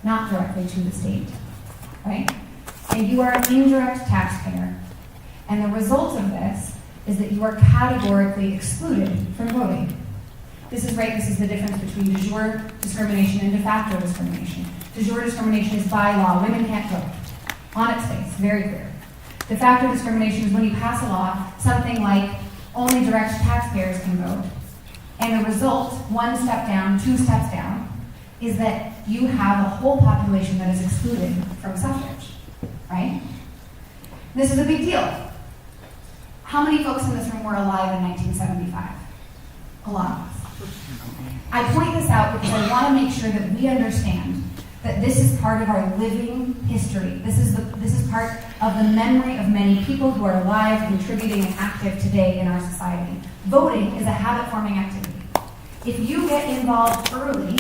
not directly to the state, right? And you are an indirect taxpayer. And the result of this is that you are categorically excluded from voting. This is right, this is the difference between de jure discrimination and de facto discrimination. De jure discrimination is by law, women can't vote. On its face, very clear. De facto discrimination is when you pass a law, something like only direct taxpayers can vote. And the result, one step down, two steps down, is that you have a whole population that is excluded from suffrage, right? This is a big deal. How many folks in this room were alive in 1975? A lot of us. I point this out because I want to make sure that we understand that this is part of our living history. This is part of the memory of many people who are alive, contributing, and active today in our society. Voting is a habit-forming activity. If you get involved early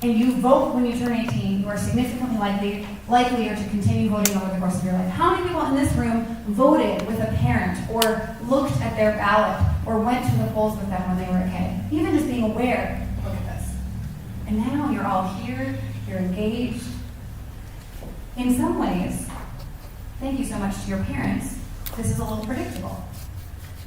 and you vote when you turn 18, you are significantly likelier to continue voting over the course of your life. How many people in this room voted with a parent or looked at their ballot or went to the polls with them when they were a kid? Even just being aware, look at this. And now you're all here, you're engaged. In some ways, thank you so much to your parents, this is a little predictable.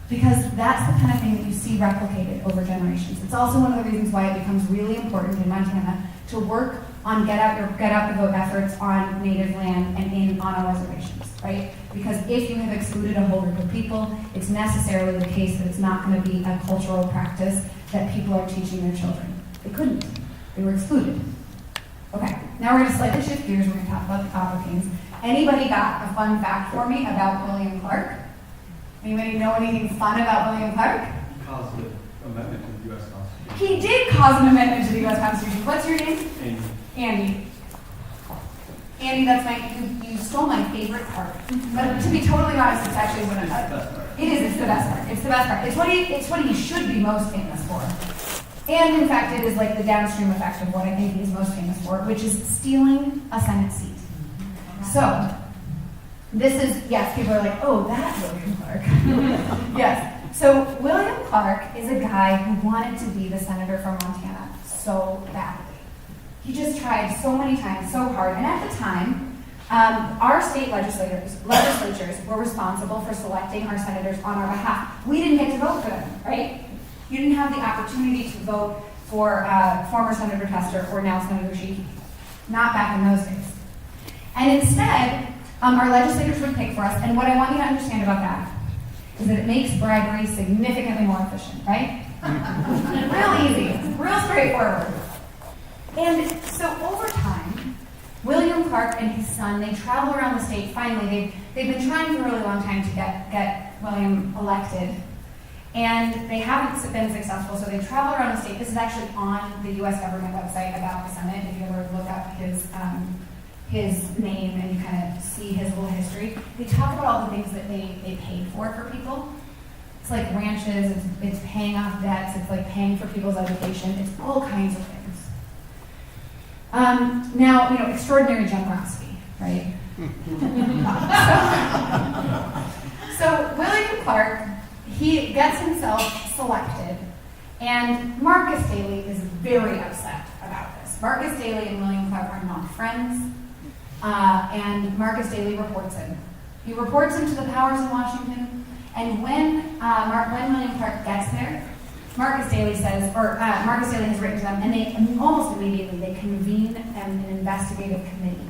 Because that's the kind of thing that you see replicated over generations. It's also one of the reasons why it becomes really important in Montana to work on get out the vote efforts on native land and on our reservations, right? Because if you have excluded a whole group of people, it's necessarily the case that it's not going to be a cultural practice that people are teaching their children. They couldn't. They were excluded. Okay, now we're going to slightly shift gears. We're going to talk about the Copper Kings. Anybody got a fun fact for me about William Clark? Anybody know anything fun about William Clark? He caused an amendment to the U.S. Constitution. He did cause an amendment to the U.S. Constitution. What's your name? Andy. Andy. Andy, that's you stole my favorite part. But to be totally honest, it's actually what it is. It's the best part. It's the best part. It's what he should be most famous for. And in fact, it is like the downstream effect of what I think he is most famous for, which is stealing a Senate seat. So, this is, yes, people are like, oh, that William Clark. Yes. So, William Clark is a guy who wanted to be the senator from Montana so badly. He just tried so many times, so hard. And at the time, our state legislatures were responsible for selecting our senators on our behalf. We didn't get to vote for them, right? You didn't have the opportunity to vote for former Senator Tester or now Senator Sheehy. Not back in those days. And instead, our legislators would pick for us. And what I want you to understand about that is that it makes bribery significantly more efficient, right? Real easy, real straightforward. And so over time, William Clark and his son, they travel around the state. Finally, they've been trying for a really long time to get William elected. And they haven't been successful, so they travel around the state. This is actually on the U.S. government website about the Senate. If you ever look up his name and you kind of see his little history, they talk about all the things that they paid for people. It's like ranches, it's paying off debts, it's like paying for people's education, it's all kinds of things. Now, extraordinary generosity, right? So William Clark, he gets himself selected, and Marcus Daly is very upset about this. Marcus Daly and William Clark are not friends, and Marcus Daly reports him. He reports him to the powers in Washington, and when William Clark gets there, Marcus Daly has written to them, and they almost immediately they convene an investigative committee.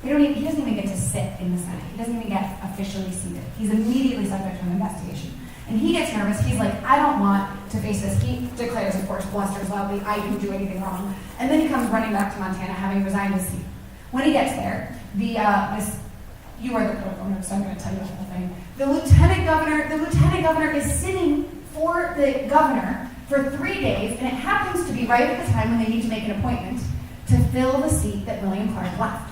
He doesn't even get to sit in the Senate. He doesn't even get officially seated. He's immediately subject to an investigation. And he gets nervous. He's like, I don't want to face this. He declares, of course, blusters loudly, I didn't do anything wrong. And then he comes running back to Montana, having resigned his seat. When he gets there, you are the political nerd, so I'm going to tell you the whole thing. The lieutenant governor is sitting for the governor for 3 days, and it happens to be right at the time when they need to make an appointment to fill the seat that William Clark left.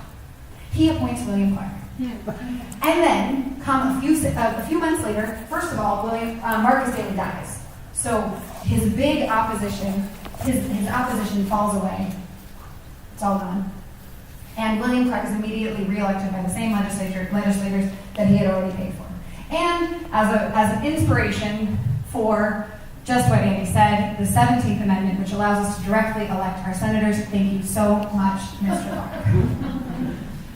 He appoints William Clark. And then, come a few months later, first of all, Marcus Daly dies. So his big opposition, his opposition falls away. It's all gone. And William Clark is immediately reelected by the same legislators that he had already paid for. And as an inspiration for just what Andy said, the 17th Amendment, which allows us to directly elect our senators. Thank you so much, Mr. Clark.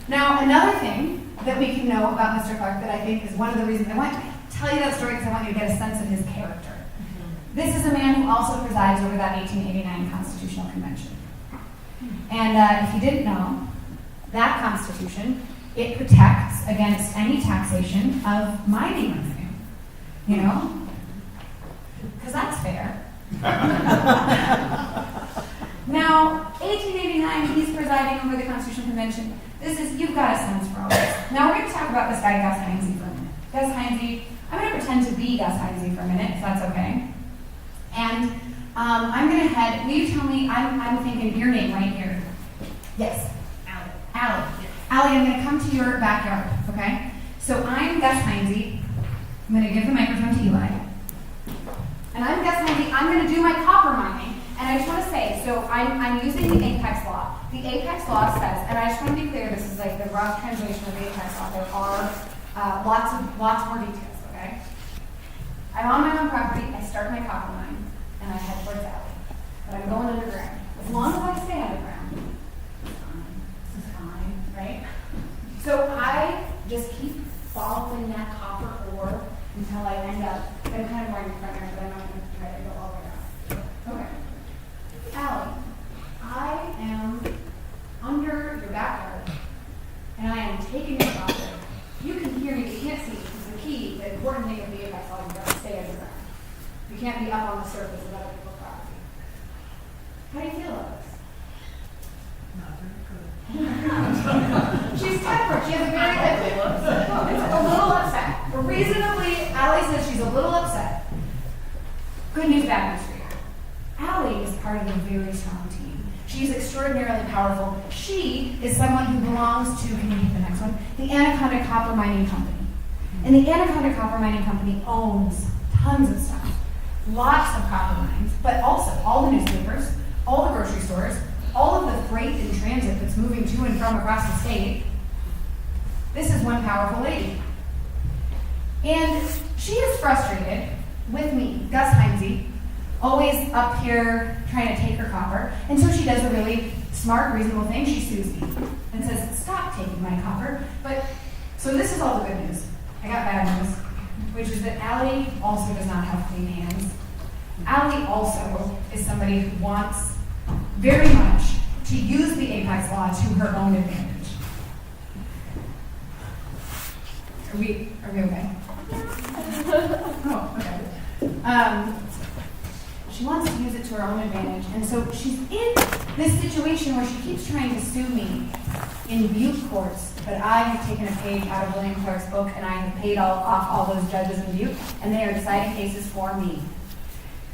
Now, another thing that we can know about Mr. Clark that I think is one of the reasons I want to tell you that story because I want you to get a sense of his character. This is a man who also presides over that 1889 Constitutional Convention. And if you didn't know, that Constitution, it protects against any taxation of mining revenue. Because that's fair. Now, 1889, he's presiding over the Constitutional Convention. You've got a sense for all this. Now we're going to talk about this guy, Gus Heinze, for a minute. Gus Heinze, I'm going to pretend to be Gus Heinze for a minute, if that's okay. And I'm going to will you tell me, I'm thinking your name right here. Yes. Allie. Allie, I'm going to come to your backyard, okay? So I'm Gus Heinze. I'm going to give the microphone to Eli. And I'm Gus Heinze. I'm going to do my copper mining. And I just want to say, so I'm using the Apex Law. The Apex Law says, and I just want to be clear, this is like the rough translation of the Apex Law. There are lots more details, okay? I'm on my own property, I start my copper mine, and I head towards Valley. But I'm going underground. As long as I stay underground, it's fine, right? So I just keep following that copper ore until I end up, I'm kind of more in the front here, but I'm not going to try to go all the way around. Okay. Allie, I am under your backyard, and I am taking your copper. You can hear me, but you can't see, because the key, the important thing of the Apex Law, you got to stay underground. You can't be up on the surface of other people's property. How do you feel about this? Not very good. She's tempered. She has a very a little upset. Reasonably, Allie says she's a little upset. Good news, bad news for you. Allie is part of a very strong team. She's extraordinarily powerful. She is someone who belongs to, can you hit the next one? The Anaconda Copper Mining Company. And the Anaconda Copper Mining Company owns tons of stuff. Lots of copper mines, but also all the newspapers, all the grocery stores, all of the freight in transit that's moving to and from across the state. This is one powerful lady. And she is frustrated with me, Gus Heinze, always up here trying to take her copper. And so she does a really smart, reasonable thing. She sues me and says, stop taking my copper. But, so this is all the good news. I got bad news, which is that Allie also does not have clean hands. Allie also is somebody who wants very much to use the Apex law to her own advantage. Are we okay? Oh, okay. She wants to use it to her own advantage, and so she's in this situation where she keeps trying to sue me in Butte courts, but I have taken a page out of William Clark's book, and I have paid off all those judges in Butte, and they are deciding cases for me.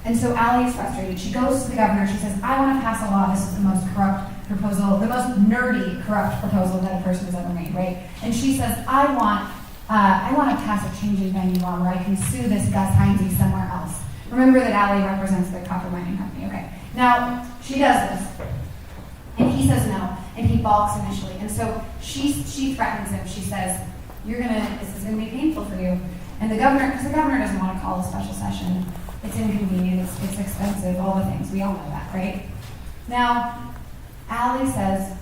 And so Allie is frustrated. She goes to the governor. She says, I want to pass a law. This is the most corrupt proposal, the most nerdy, corrupt proposal that a person has ever made, right? And she says, I want to pass a change in venue law where I can sue this Gus Heinze somewhere else. Remember that Allie represents the copper mining company, okay? Now, she does this, and he says no, and he balks initially. And so she threatens him. She says, this is gonna be painful for you. And the governor, because the governor doesn't want to call a special session, it's inconvenient, it's expensive, all the things. We all know that, right? Now, Allie says,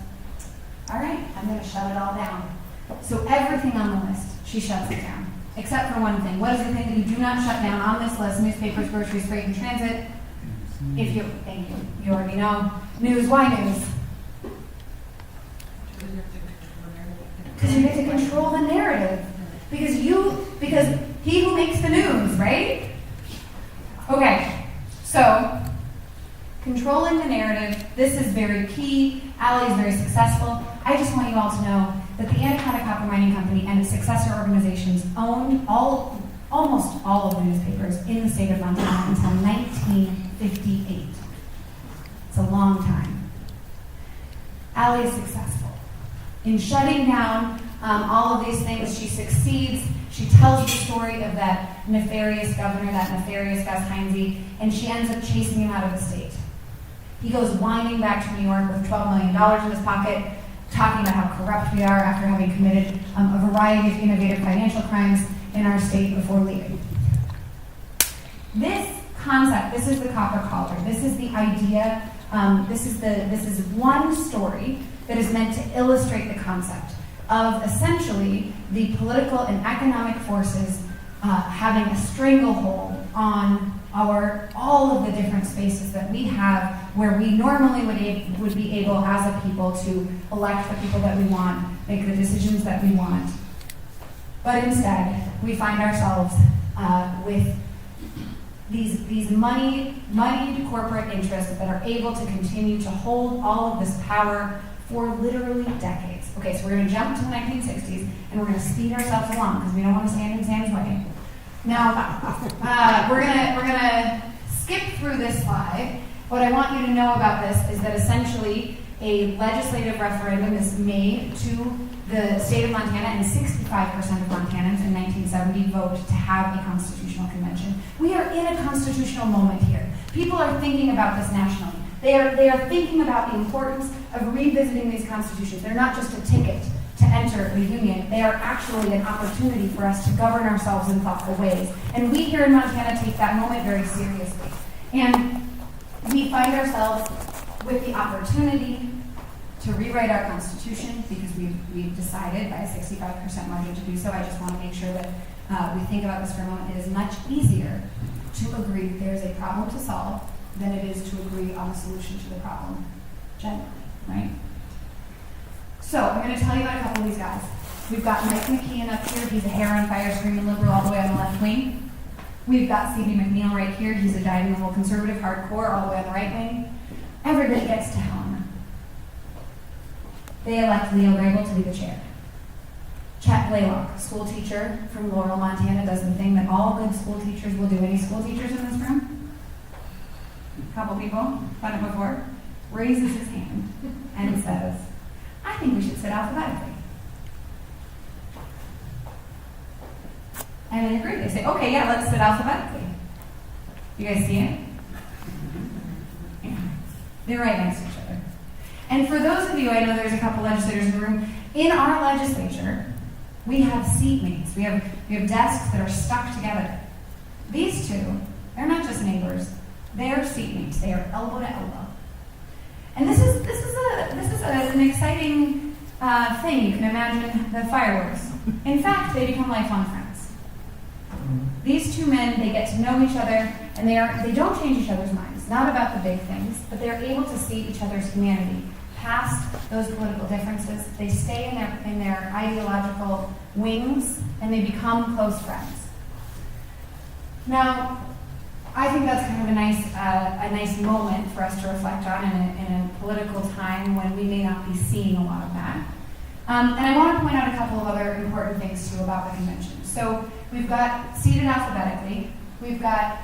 all right, I'm going to shut it all down. So everything on the list, she shuts it down. Except for one thing. What is the thing that you do not shut down on this list? Newspapers, groceries, freight, and transit. Thank you. You already know. News, why news? Because you get to control the narrative. Because he who makes the news, right? Okay, so controlling the narrative, this is very key. Allie is very successful. I just want you all to know that the Anaconda Copper Mining Company and its successor organizations owned almost all of the newspapers in the state of Montana until 1958. It's a long time. Allie is successful. In shutting down all of these things, she succeeds. She tells the story of that nefarious governor, that nefarious Gus Heinze, and she ends up chasing him out of the state. He goes winding back to New York with $12 million in his pocket, talking about how corrupt we are after having committed a variety of innovative financial crimes in our state before leaving. This concept, this is the copper collar. This is the idea. This is one story that is meant to illustrate the concept of essentially the political and economic forces having a stranglehold on all of the different spaces that we have, where we normally would be able as a people to elect the people that we want, make the decisions that we want. But instead, we find ourselves with these moneyed corporate interests that are able to continue to hold all of this power for literally decades. Okay, so we're going to jump to the 1960s, and we're going to speed ourselves along because we don't want to stand in Sam's way. Now, we're gonna skip through this slide. What I want you to know about this is that essentially a legislative referendum is made to the state of Montana, and 65% of Montanans in 1970 vote to have a constitutional convention. We are in a constitutional moment here. People are thinking about this nationally. They are thinking about the importance of revisiting these constitutions. They're not just a ticket to enter the union. They are actually an opportunity for us to govern ourselves in thoughtful ways. And we here in Montana take that moment very seriously. And we find ourselves with the opportunity to rewrite our Constitution because we've decided by a 65% margin to do so. I just want to make sure that we think about this for a moment. It is much easier to agree that there is a problem to solve than it is to agree on a solution to the problem generally, right? So I'm going to tell you about a couple of these guys. We've got Mike McKeon up here. He's a hair on fire screaming liberal all the way on the left wing. We've got C.B. McNeil right here. He's a dyed-in-the-wool conservative hardcore all the way on the right wing. Everybody gets to Helena. They elect Leo Grable to be the chair. Chet Blaylock, school teacher from Laurel, Montana, does the thing that all good school teachers will do. Any school teachers in this room? A couple people? Done it before? raises his hand and says, I think we should sit alphabetically. And they agree. They say, okay, yeah, let's sit alphabetically. You guys see it? Yeah. They're right next to each other. And for those of you, I know there's a couple legislators in the room, in our legislature, we have seatmates. We have desks that are stuck together. These two, they're not just neighbors, they're seatmates. They are elbow to elbow. And this is an exciting thing. You can imagine the fireworks. In fact, they become lifelong friends. These two men, they get to know each other, and they don't change each other's minds. Not about the big things, but they're able to see each other's humanity past those political differences. They stay in their ideological wings, and they become close friends. Now, I think that's kind of a nice moment for us to reflect on in a political time when we may not be seeing a lot of that. And I want to point out a couple of other important things too about the convention. So we've got seated alphabetically. We've got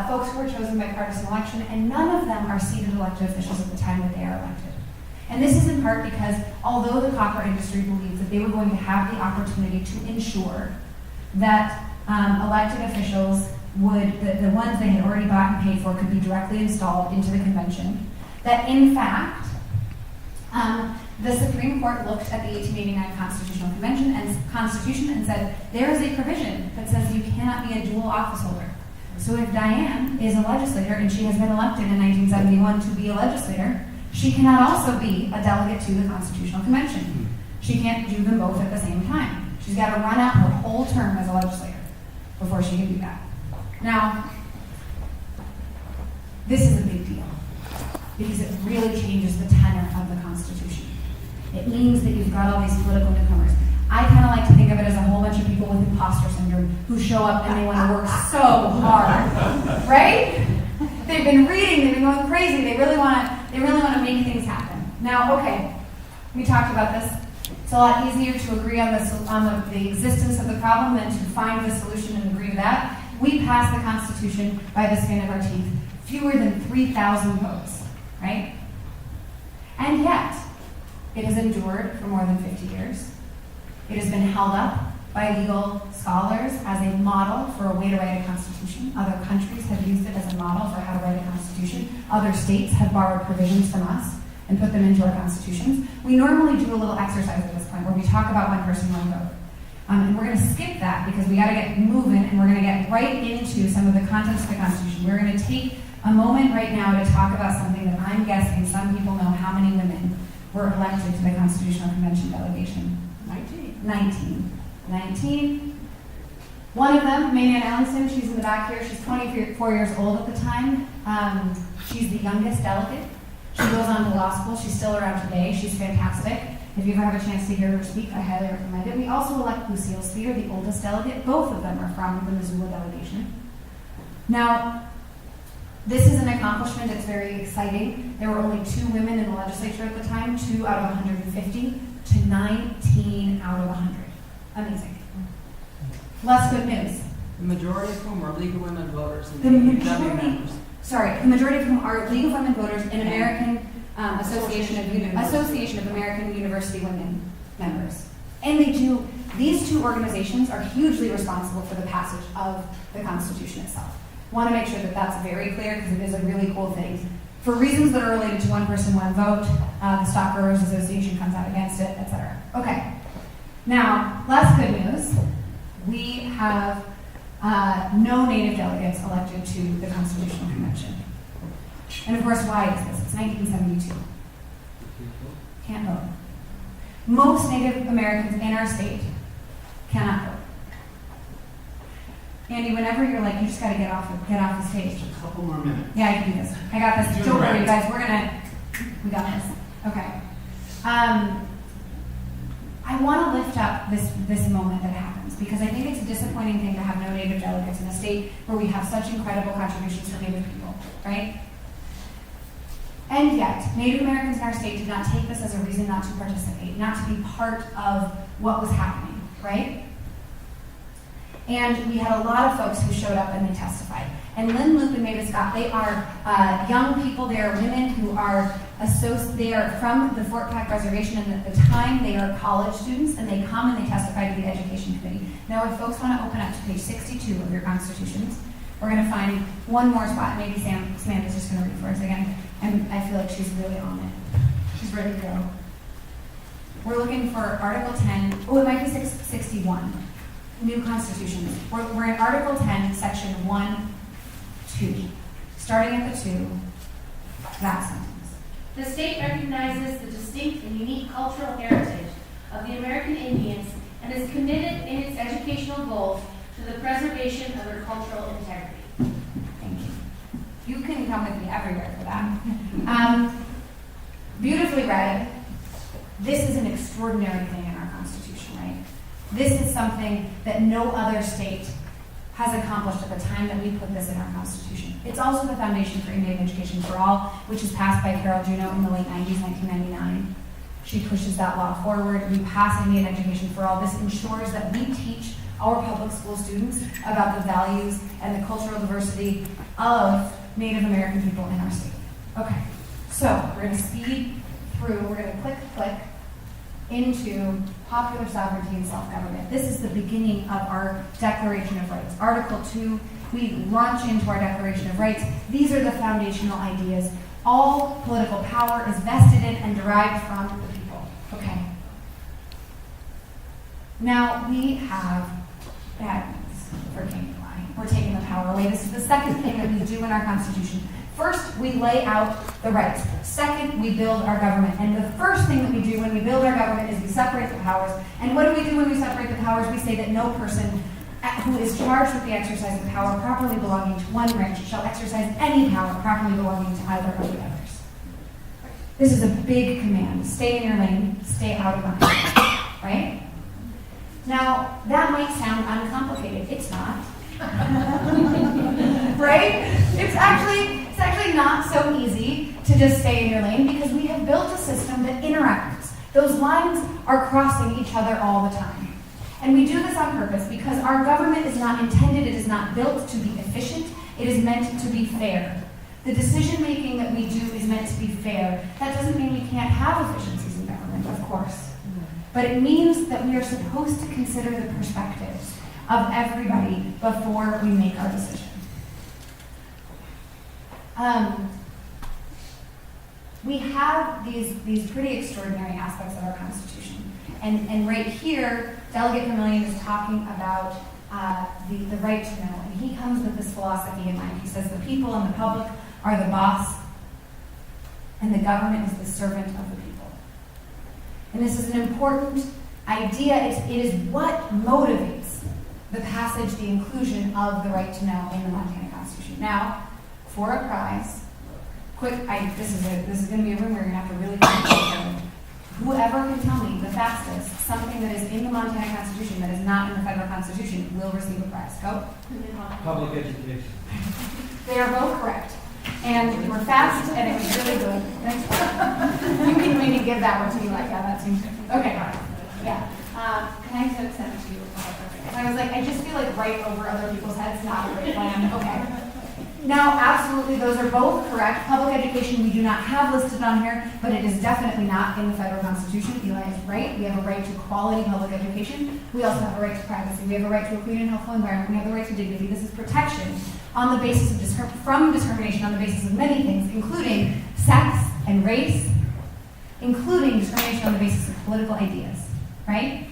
folks who are chosen by partisan election, and none of them are seated elected officials at the time that they are elected. And this is in part because although the copper industry believes that they were going to have the opportunity to ensure that elected officials would, the ones they had already bought and paid for could be directly installed into the convention, that in fact, the Supreme Court looked at the 1889 Constitution and said, there is a provision that says you cannot be a dual office holder. So if Diane is a legislator and she has been elected in 1971 to be a legislator, she cannot also be a delegate to the Constitutional Convention. She can't do them both at the same time. She's got to run out her whole term as a legislator before she can do that. Now, this is a big deal because it really changes the tenor of the Constitution. It means that you've got all these political newcomers. I kind of like to think of it as a whole bunch of people with imposter syndrome who show up and they want to work so hard, right? They've been reading, they've been going crazy. They really want to make things happen. Now, okay, we talked about this. It's a lot easier to agree on the existence of the problem than to find the solution and agree to that. We passed the Constitution by the skin of our teeth, fewer than 3,000 votes, right? And yet, it has endured for more than 50 years. It has been held up by legal scholars as a model for a way to write a constitution. Other countries have used it as a model for how to write a constitution. Other states have borrowed provisions from us and put them into our constitutions. We normally do a little exercise at this point where we talk about one person, one vote. And we're going to skip that because we got to get moving and we're going to get right into some of the contents of the Constitution. We're going to take a moment right now to talk about something that I'm guessing some people know how many women were elected to the Constitutional Convention delegation. 19. One of them, Maynard Allenson, she's in the back here. She's 24 years old at the time. She's the youngest delegate. She goes on to law school. She's still around today. She's fantastic. If you ever have a chance to hear her speak, I highly recommend it. We also elect Lucille Spear, the oldest delegate. Both of them are from the Missoula delegation. Now, this is an accomplishment that's very exciting. There were only 2 women in the legislature at the time, 2 out of 150 to 19 out of 100. Amazing. Less good news. The majority of whom are League of Women Voters and The UW majority, members. the majority of whom are League of Women Voters and American Association of American University Women members. And these 2 organizations are hugely responsible for the passage of the Constitution itself. Want to make sure that that's very clear because it is a really cool thing. For reasons that are related to one person, one vote, the Stockgrowers Association comes out against it, etc. Okay. Now, less good news. We have no Native delegates elected to the Constitutional Convention. And of course, why is this? It's 1972. Can't vote. Most Native Americans in our state cannot vote. Andy, whenever you're like, you just got to get off the stage. A couple more minutes. Yeah, I can do this. I got this. Don't worry, guys. We got this. Okay. I want to lift up this moment that happens because I think it's a disappointing thing to have no Native delegates in a state where we have such incredible contributions from Native people, right? And yet, Native Americans in our state did not take this as a reason not to participate, not to be part of what was happening, right? And we had a lot of folks who showed up and they testified. And Lynn, Luke, and Mavis Scott, they are young people, they are women who are they are from the Fort Peck Reservation, and at the time they are college students, and they come and they testify to the Education Committee. Now, if folks want to open up to page 62 of your constitutions, we're going to find one more spot. Maybe Samantha's just going to read for us again, and I feel like she's really on it. She's ready to go. We're looking for Article 10. Oh, it might be 661. New constitutions. We're in Article 10, Section 1, 2. Starting at the 2, that sentence. The state recognizes the distinct and unique cultural heritage of the American Indians and is committed in its educational goals to the preservation of their cultural integrity. Thank you. You can come with me everywhere for that. Beautifully read. This is an extraordinary thing in our Constitution, right? This is something that no other state has accomplished at the time that we put this in our Constitution. It's also the foundation for Indian Education for All, which was passed by Carol Juneau in the late 90s, 1999. She pushes that law forward. We pass Indian Education for All. This ensures that we teach our public school students about the values and the cultural diversity of Native American people in our state. Okay, so we're going to speed through. We're going to click into popular sovereignty and self-government. This is the beginning of our Declaration of Rights. Article 2, we launch into our Declaration of Rights. These are the foundational ideas. All political power is vested in and derived from the people. Okay. Now we have bad news for King Eli. We're taking the power away. This is the second thing that we do in our Constitution. First, we lay out the rights. Second, we build our government. And the first thing that we do when we build our government is we separate the powers. And what do we do when we separate the powers? We say that no person who is charged with the exercise of power properly belonging to one branch shall exercise any power properly belonging to either of the others. This is a big command. Stay in your lane, stay out of mine. Right? Now, that might sound uncomplicated. It's not. Right? It's actually not so easy to just stay in your lane because we have built a system that interacts. Those lines are crossing each other all the time. And we do this on purpose because our government is not intended, it is not built to be efficient, it is meant to be fair. The decision making that we do is meant to be fair. That doesn't mean we can't have efficiencies in government, of course. But it means that we are supposed to consider the perspectives of everybody before we make our decision. We have these pretty extraordinary aspects of our Constitution. And right here, Delegate Vermillion is talking about the right to know. And he comes with this philosophy in mind. He says the people and the public are the boss, and the government is the servant of the people. And this is an important idea. It is what motivates the passage, the inclusion of the right to know in the Montana Constitution. Now, for a prize, this is going to be a room where you're going to have to really think. Whoever can tell me the fastest something that is in the Montana Constitution that is not in the federal Constitution will receive a prize. Go. Public education. They are both correct. And you were fast, and it was really good. Thanks. You can maybe give that one to me like that. That seems good. Okay. Yeah. Can I send it to you? I was like, I just feel like right over other people's heads, not a great plan. Okay. Now, absolutely, those are both correct. Public education we do not have listed on here, but it is definitely not in the federal Constitution. Eli is right. We have a right to quality public education. We also have a right to privacy. We have a right to a clean and healthful environment. We have the right to dignity. This is protection on the basis of from discrimination on the basis of many things, including sex and race, including discrimination on the basis of political ideas, right?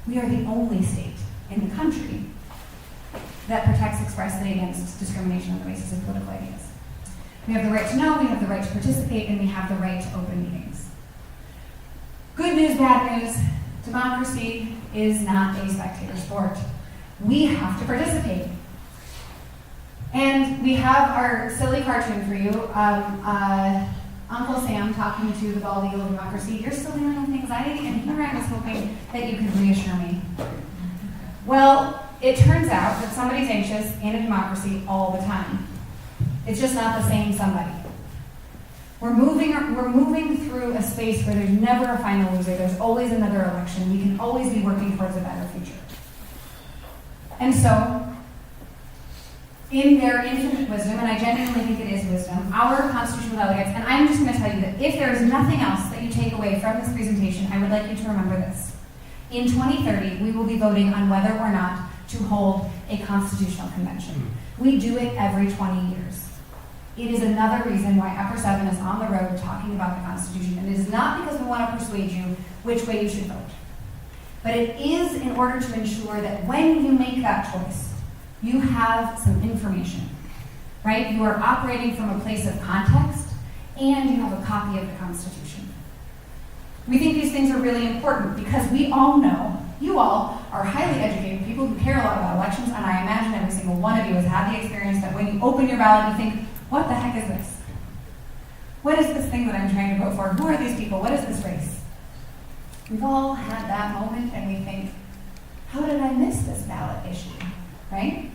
We are the only state in the country that protects expressly against discrimination on the basis of political ideas. We have the right to know, we have the right to participate, and we have the right to open meetings. Good news, bad news. Democracy is not a spectator sport. We have to participate. And we have our silly cartoon for you. Uncle Sam talking to the bald eagle of democracy. You're still dealing with anxiety, and here I was hoping that you could reassure me. Well, it turns out that somebody's anxious in a democracy all the time. It's just not the same somebody. We're moving through a space where there's never a final loser. There's always another election. We can always be working towards a better future. And so, in their infinite wisdom, and I genuinely think it is wisdom, our constitutional delegates, and I'm just going to tell you that if there is nothing else that you take away from this presentation, I would like you to remember this. In 2030, we will be voting on whether or not to hold a constitutional convention. We do it every 20 years. It is another reason why Upper 7 is on the road talking about the Constitution, and it is not because we want to persuade you which way you should vote. But it is in order to ensure that when you make that choice, you have some information, right? You are operating from a place of context, and you have a copy of the Constitution. We think these things are really important because we all know, you all are highly educated people who care a lot about elections, and I imagine every single one of you has had the experience that when you open your ballot, you think, what the heck is this? What is this thing that I'm trying to vote for? Who are these people? What is this race? We've all had that moment, and we think, how did I miss this ballot issue, right?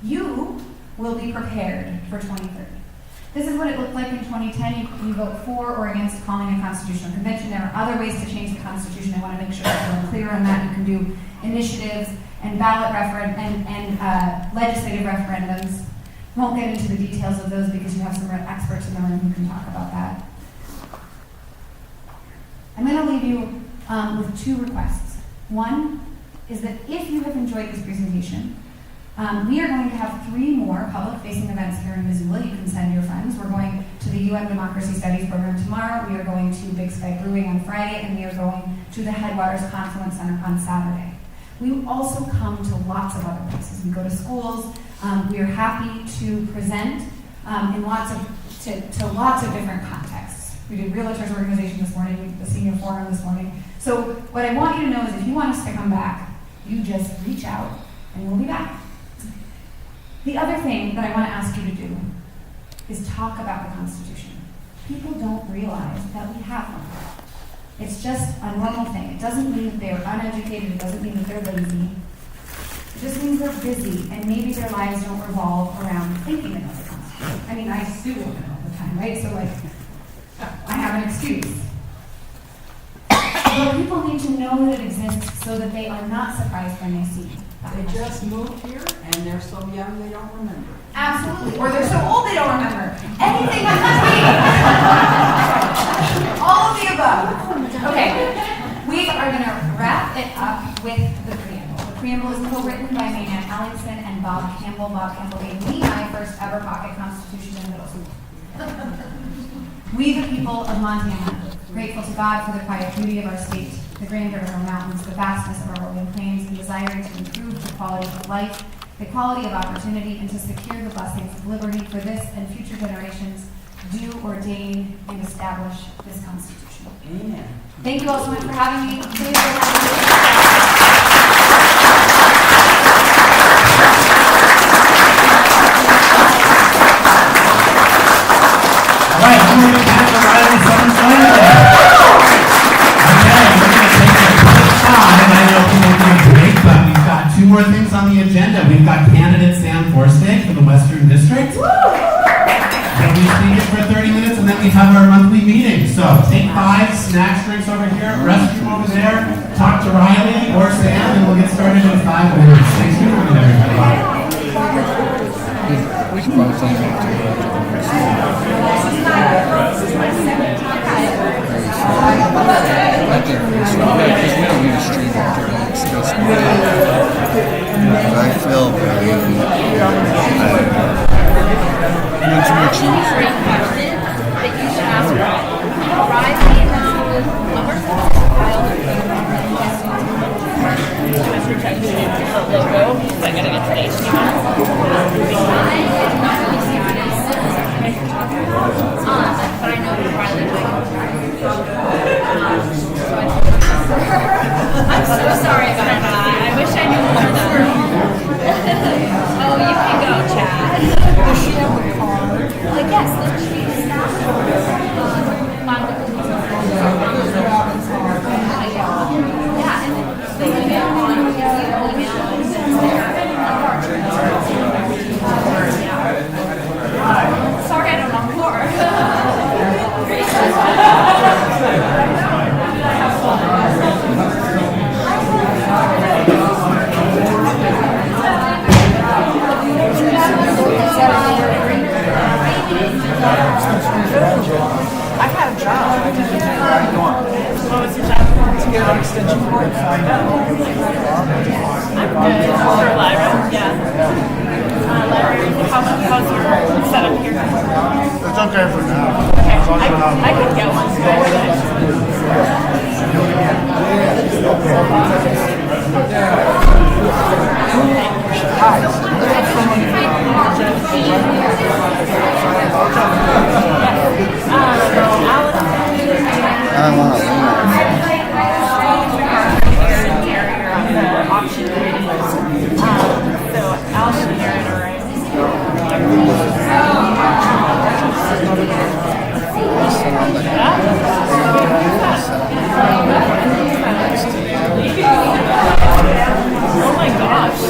You will be prepared for 2030. This is what it looked like in 2010. You can vote for or against calling a constitutional convention. There are other ways to change the Constitution. I want to make sure that we're clear on that. You can do initiatives and ballot and legislative referendums. Won't get into the details of those because you have some experts in the room who can talk about that. I'm going to leave you with two requests. One is that if you have enjoyed this presentation, we are going to have 3 more public-facing events here in Missoula. You can send your friends. We're going to the UN Democracy Studies program tomorrow. We are going to Big Sky Brewing on Friday, and we are going to the Headwaters Confluence Center on Saturday. We also come to lots of other places. We go to schools. We are happy to present in lots of different contexts. We did Realtors Organization this morning, we did the Senior Forum this morning. So what I want you to know is if you want us to come back, you just reach out and we'll be back. The other thing that I want to ask you to do is talk about the Constitution. People don't realize that we have one. It's just a normal thing. It doesn't mean that they're uneducated. It doesn't mean that they're lazy. It just means they're busy, and maybe their lives don't revolve around thinking about the Constitution. I mean, I do it all the time, right? So, I have an excuse. But people need to know that it exists so that they are not surprised when they see it. They just moved here and they're so young they don't remember. Absolutely. Or they're so old they don't remember. Anything in between. All of the above. Okay. We are going to wrap it up with the preamble. The preamble is co-written by Maynard Ellingson and Bob Campbell. Bob Campbell gave me my first ever pocket constitution in middle school. We, the people of Montana, grateful to God for the quiet beauty of our state, the grandeur of our mountains, the vastness of our rolling plains, and desiring to improve the quality of life, the quality of opportunity, and to secure the blessings of liberty for this and future generations, do ordain and establish this Constitution. Amen. Thank you all so much for having me. Please All right, I'm going to pass the Riley 7 Sunday. Okay, we're going to take a quick time. I know people need a break, but we've got 2 more things on the agenda. We've got candidate Sam Forstake for the Western District. He'll be speaking for 30 minutes, and then we have our monthly meeting. So take 5 snacks, drinks over here, restroom over there, talk to Riley or Sam, and we'll get started in 5 minutes. Thanks for coming, everybody. We should probably send it to I think so. Yeah, because we don't need to stream after that. It's just I feel very you want some more cheese? That you should ask Rise I gotta get today's but I know Riley I'm so sorry about that. I wish I knew more though. Oh, you can go, Chad. Does she have a car? Yes, she's sorry, I don't know more. I've had a job. What was your job? To get an extension cord. I'm good. For Lyra, yeah. Lyra, how's your setup here? It's okay for now. Okay, I could get one. I don't want to leave. So Allison and Aaron are right. Oh my gosh.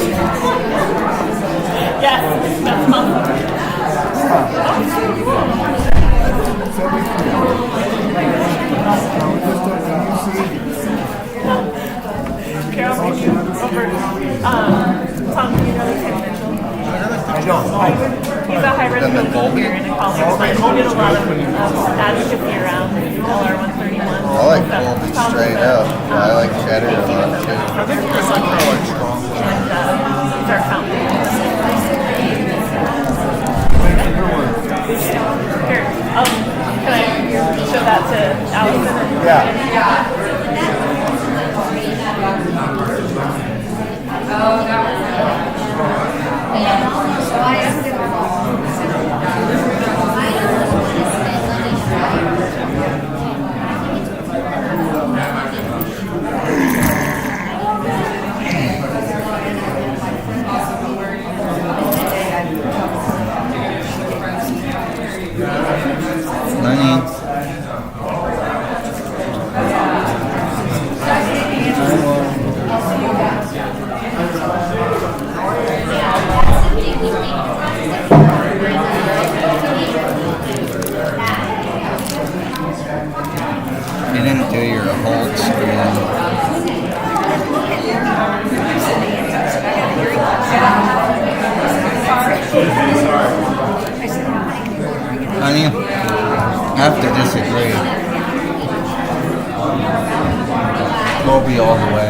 Yes, that's mom. Carol, over, Tom, do you know the Ken Mitchell? I don't. He's a hybrid coach here in college. He did a lot of advocacy around LR-131. I like Colby straight up. I like cheddar a lot too. I think it's like more like strong. And he's our fountain. Here, can I show that to Allison? Yeah. Oh, that was so I asked him You didn't do your hold screen. Honey, I have to disagree. Colby all the way.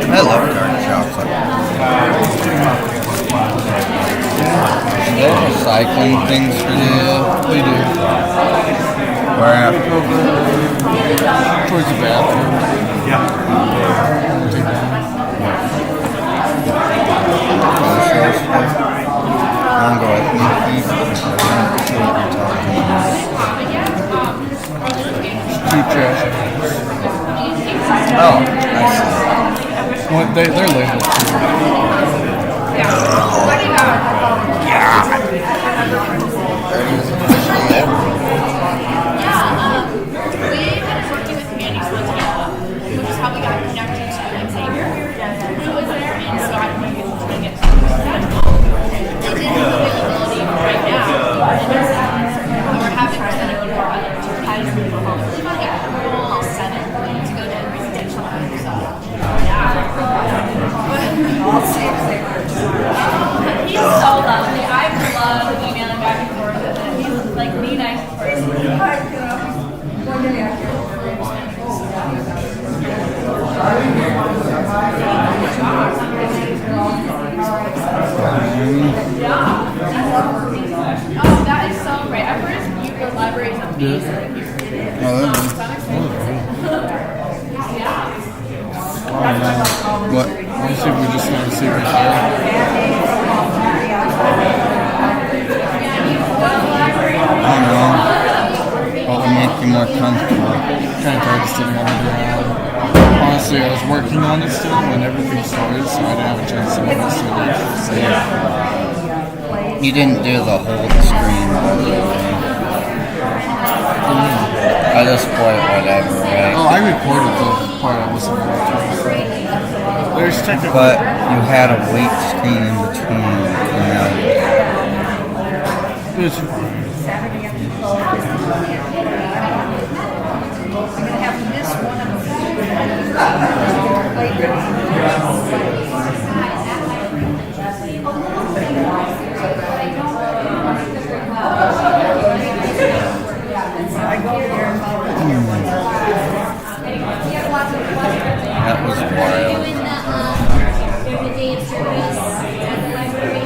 I love dark chocolate. They're recycling things for you. We do. Where at? Towards the bathroom. Yeah. I'm going with me. See what you're talking about. Cheap trash. Oh, I see. Well, they're labeled too. Yeah. We've been working with Mandy Swanton, which is how we got connected to Xavier, who was there, and so I think it's going to get to that. They did have availability right now, and we're having presented with our other two guys in the hall. Really want to get all 7 to go to residential. So, yeah. He's so lovely. I love emailing back and forth with him. He's like the nicest person. Oh, that is so great. I've heard your library is amazing. What? Let's see if we just want to see right here. I don't know. what would make you more comfortable? Kind of hard to sit down and do it. Honestly, I was working on it still when everything started, so I didn't have a chance to make it so You didn't do the whole screen. I just played whatever, right? Oh, I recorded the part I wasn't watching. There's technically... But you had a wait screen in between. It was... Saturday afternoon. I'm gonna have to miss one of That was wild. There's a day of service at the library.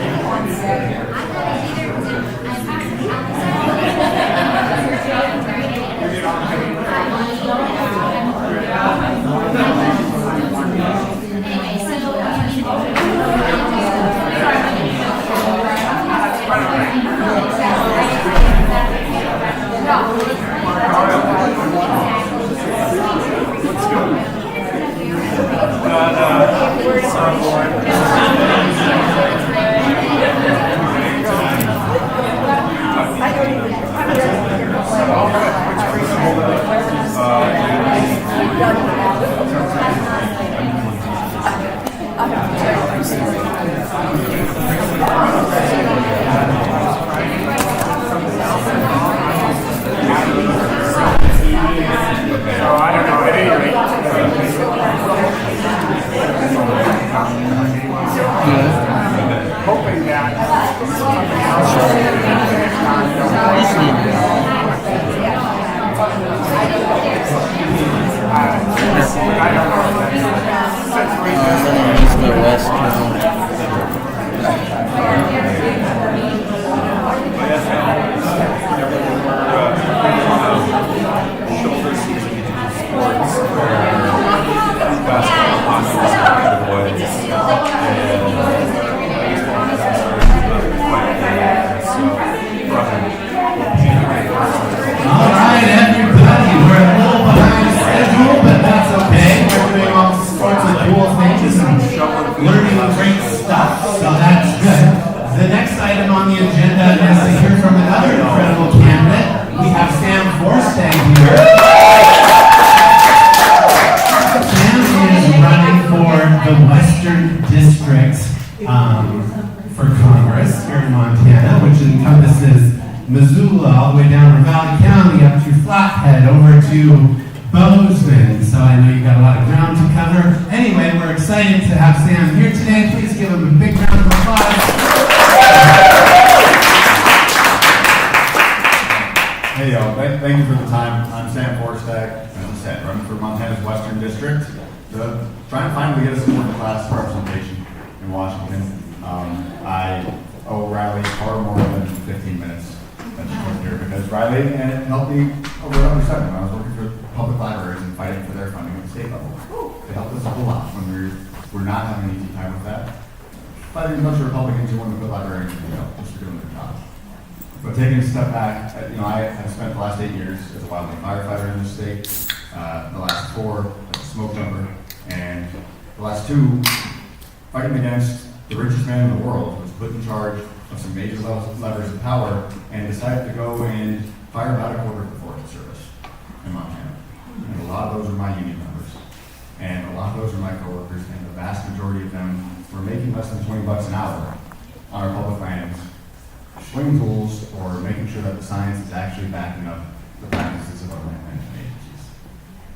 For Congress here in Montana, which encompasses Missoula all the way down to Valley County up to Flathead over to Bozeman. So I know you've got a lot of ground to cover. Anyway, we're excited to have Sam here today. Please give him a big round of applause. Hey y'all, thank you for the time. I'm Sam Forstag, as I said, running for Montana's Western District to try and finally get us some more class representation in Washington. I owe Riley far more than 15 minutes that she was here because Riley and it helped me over at Upper Second when I was working for public libraries and fighting for their funding at the state level. It helped us a whole lot when we're not having an easy time with that. Fighting a bunch of Republicans who want to put librarians in jail just for doing their job. But taking a step back, I have spent the last 8 years as a wildland firefighter in this state, the last 4 as a smoke jumper, and the last 2 fighting against the richest man in the world was put in charge of some major levers of power and decided to go and fire about a quarter of the Forest Service in Montana. And a lot of those are my union members. And a lot of those are my coworkers, and the vast majority of them were making less than $20 an hour on our public lands, swing tools, or making sure that the science is actually backing up the practices of our land management agencies.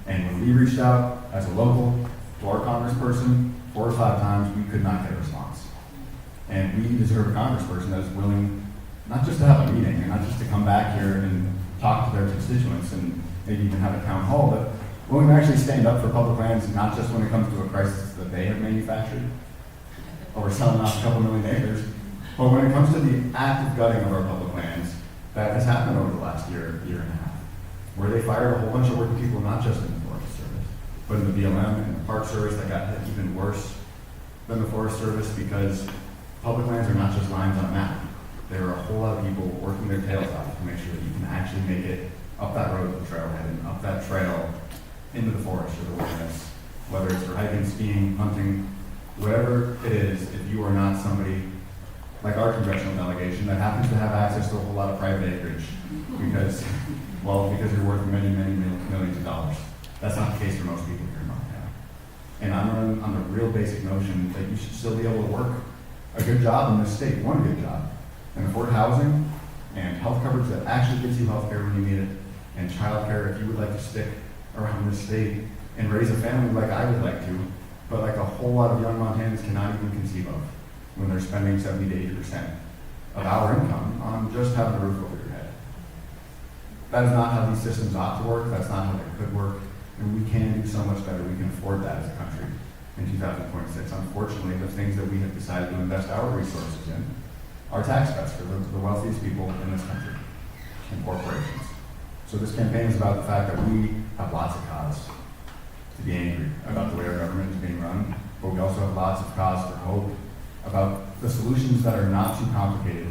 And when we reached out as a local to our congressperson 4 or 5 times, we could not get a response. And we deserve a congressperson that is willing not just to have a meeting and not just to come back here and talk to their constituents and maybe even have a town hall, but willing to actually stand up for public lands, not just when it comes to a crisis that they have manufactured or selling off a couple million acres, but when it comes to the active gutting of our public lands that has happened over the last year and a half, where they fired a whole bunch of working people, not just in the Forest Service, but in the BLM and the Park Service that got hit even worse than the Forest Service because public lands are not just lines on a map. There are a whole lot of people working their tails off to make sure that you can actually make it up that road to the trailhead and up that trail into the forest or the wilderness, whether it's for hiking, skiing, hunting, whatever it is, if you are not somebody like our congressional delegation that happens to have access to a whole lot of private acreage because you're worth many, many millions of dollars. That's not the case for most people here in Montana. And I'm running on the real basic notion that you should still be able to work a good job in this state, one good job, and afford housing and health coverage that actually gets you health care when you need it, and child care if you would like to stick around this state and raise a family like I would like to, but like a whole lot of young Montanans cannot even conceive of when they're spending 70 to 80% of our income on just having a roof over your head. That is not how these systems ought to work. That's not how they could work. And we can do so much better. We can afford that as a country in 2026. Unfortunately, the things that we have decided to invest our resources in are tax cuts for the wealthiest people in this country and corporations. So this campaign is about the fact that we have lots of cause to be angry about the way our government is being run, but we also have lots of cause for hope about the solutions that are not too complicated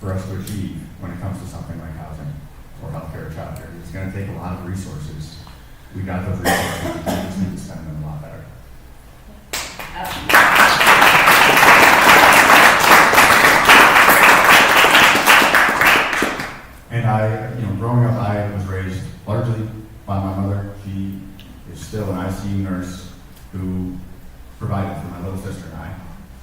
for us to achieve when it comes to something like housing or healthcare or childcare. It's going to take a lot of resources. We got those resources, we just need to spend them a lot better. And growing up, I was raised largely by my mother. She is still an ICU nurse who provided for my little sister and I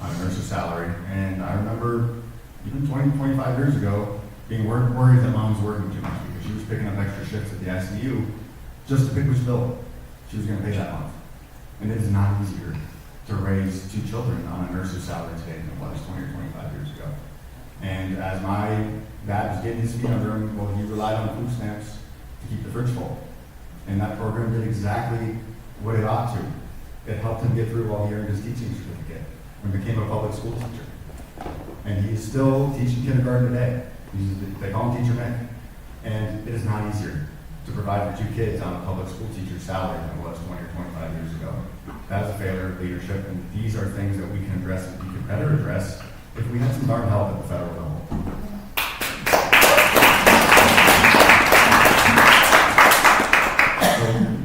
on a nurse's salary. And I remember even 20, 25 years ago being worried that mom was working too much because she was picking up extra shifts at the ICU just to pick which bill she was going to pay that month. And it is not easier to raise two children on a nurse's salary today than it was 20 or 25 years ago. And as my dad was getting his feet under him, well, he relied on food stamps to keep the fridge full. And that program did exactly what it ought to. It helped him get through while he earned his teaching certificate and became a public school teacher. And he's still teaching kindergarten today. They call him Teacher Mick. And it is not easier to provide for two kids on a public school teacher's salary than it was 20 or 25 years ago. That is a failure of leadership, and these are things that we can address and we could better address if we had some darn help at the federal level.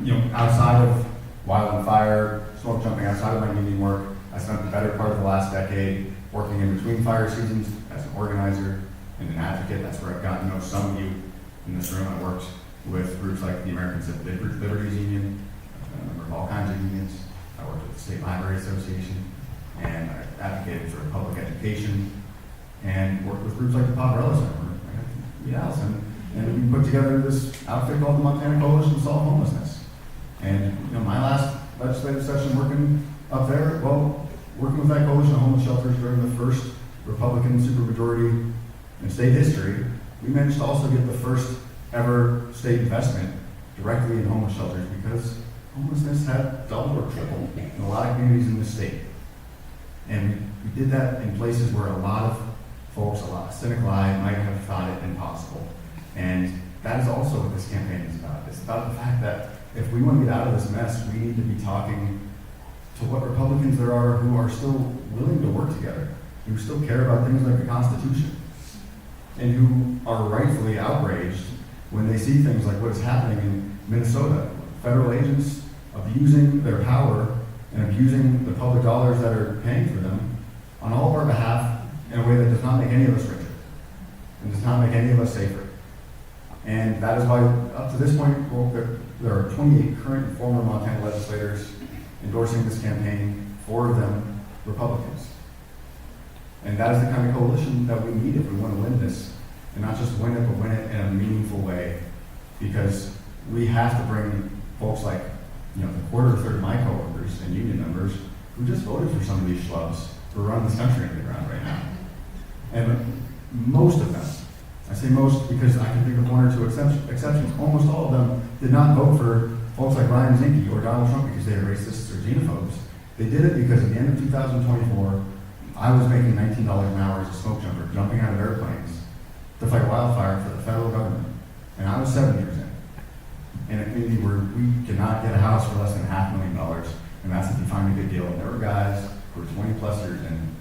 So, outside of wild and fire, smoke jumping, outside of my union work, I spent the better part of the last decade working in between fire seasons as an organizer and an advocate. That's where I've gotten to know some of you in this room. I worked with groups like the American Civil Liberties Union, a number of all kinds of unions. I worked with the State Library Association, and I advocated for public education, and worked with groups like the Poverello Center, meet Allison, and we put together this outfit called the Montana Coalition to Solve Homelessness. And my last legislative session working up there, working with that coalition of homeless shelters during the first Republican supermajority in state history, we managed to also get the first ever state investment directly in homeless shelters because homelessness had doubled or tripled in a lot of communities in the state. And we did that in places where a lot of folks, a lot of cynical eye might have thought it impossible. And that is also what this campaign is about. It's about the fact that if we want to get out of this mess, we need to be talking to what Republicans there are who are still willing to work together, who still care about things like the Constitution, and who are rightfully outraged when they see things like what is happening in Minnesota. Federal agents abusing their power and abusing the public dollars that are paying for them on all of our behalf in a way that does not make any of us richer and does not make any of us safer. And that is why, up to this point, there are 28 current and former Montana legislators endorsing this campaign, 4 of them Republicans. And that is the kind of coalition that we need if we want to win this. And not just win it, but win it in a meaningful way. Because we have to bring folks like, the quarter or third of my coworkers and union members who just voted for some of these schlubs who run this country into the ground right now. And most of them, I say most because I can think of 1 or 2 exceptions, almost all of them did not vote for folks like Ryan Zinke or Donald Trump because they are racists or xenophobes. They did it because at the end of 2024, I was making $19 an hour as a smoke jumper, jumping out of airplanes to fight wildfire for the federal government. And I was 7 years in a community where we cannot get a house for less than $500,000, and that's if you find a good deal. And there were guys who were 20 plus years in,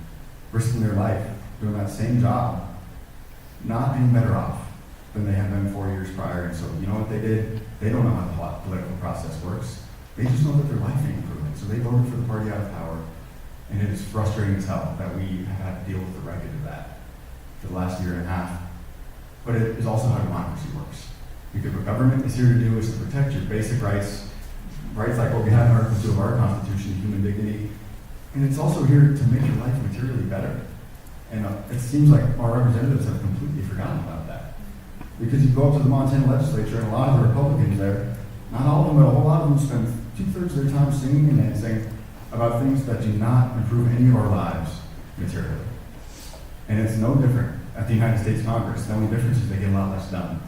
risking their life, doing that same job, not any better off than they had been 4 years prior. And so, you know what they did? They don't know how the political process works. They just know that their life ain't improving. So they voted for the party out of power. And it is frustrating as hell that we have had to deal with the wreckage of that for the last year and a half. But it is also how democracy works. Because what government is here to do is to protect your basic rights, rights like what we have in Article 2 of our Constitution, human dignity. And it's also here to make your life materially better. And it seems like our representatives have completely forgotten about that. Because you go up to the Montana legislature, and a lot of the Republicans there, not all of them, but a whole lot of them spend 2/3 of their time singing and dancing about things that do not improve any of our lives materially. And it's no different at the United States Congress. The only difference is they get a lot less done.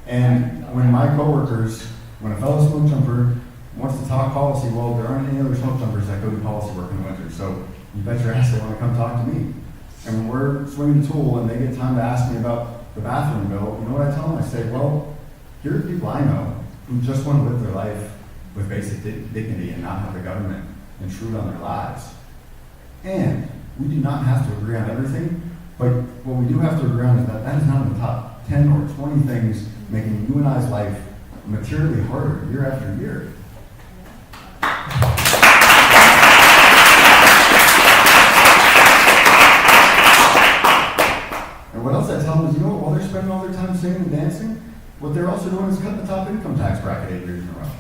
And when my coworkers, when a fellow smoke jumper wants to talk policy, well, there aren't any other smoke jumpers that go do policy work in the winter. So you bet your ass they want to come talk to me. And when we're swinging the tool and they get time to ask me about the bathroom bill, you know what I tell them? I say, well, here are people I know who just want to live their life with basic dignity and not have the government intrude on their lives. And we do not have to agree on everything, but what we do have to agree on is that that is not in the top 10 or 20 things making you and I's life materially harder year after year. And what else I tell them is, you know what, while they're spending all their time singing and dancing, what they're also doing is cutting the top income tax bracket 8 years in a row.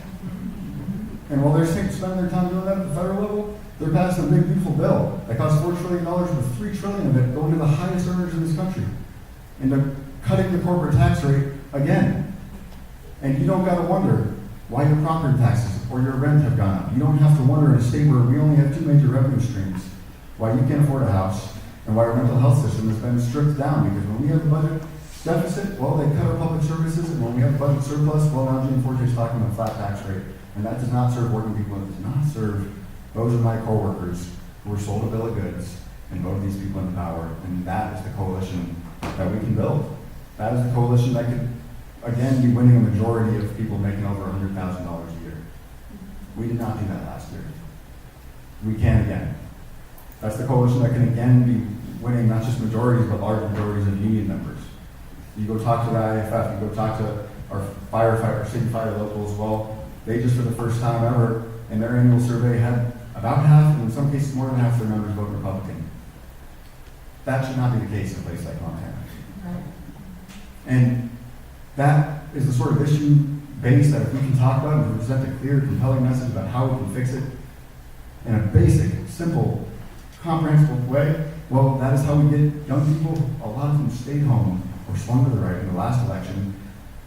And while they're spending their time doing that at the federal level, they're passing a big, beautiful bill that costs $4 trillion with $3 trillion of it going to the highest earners in this country. And they're cutting the corporate tax rate again. And you don't got to wonder why your property taxes or your rent have gone up. You don't have to wonder in a state where we only have 2 major revenue streams why you can't afford a house and why our mental health system has been stripped down. Because when we have a budget deficit, well, they cut our public services, and when we have a budget surplus, well, now Gene Forte is talking about a flat tax rate. And that does not serve working people, and it does not serve those of my coworkers who were sold a bill of goods and voted these people into power. And that is the coalition that we can build. That is the coalition that could, again, be winning a majority of people making over $100,000 a year. We did not do that last year. We can again. That's the coalition that can again be winning not just majorities, but large majorities of union members. You go talk to the IFF, you go talk to our firefighter, city fire locals, well, they just for the first time ever in their annual survey had about half, and in some cases more than half their members vote Republican. That should not be the case in a place like Montana. Right. And that is the sort of issue base that if we can talk about and present a clear, compelling message about how we can fix it in a basic, simple, comprehensible way, well, that is how we get young people, a lot of them stayed home or swung to the right in the last election,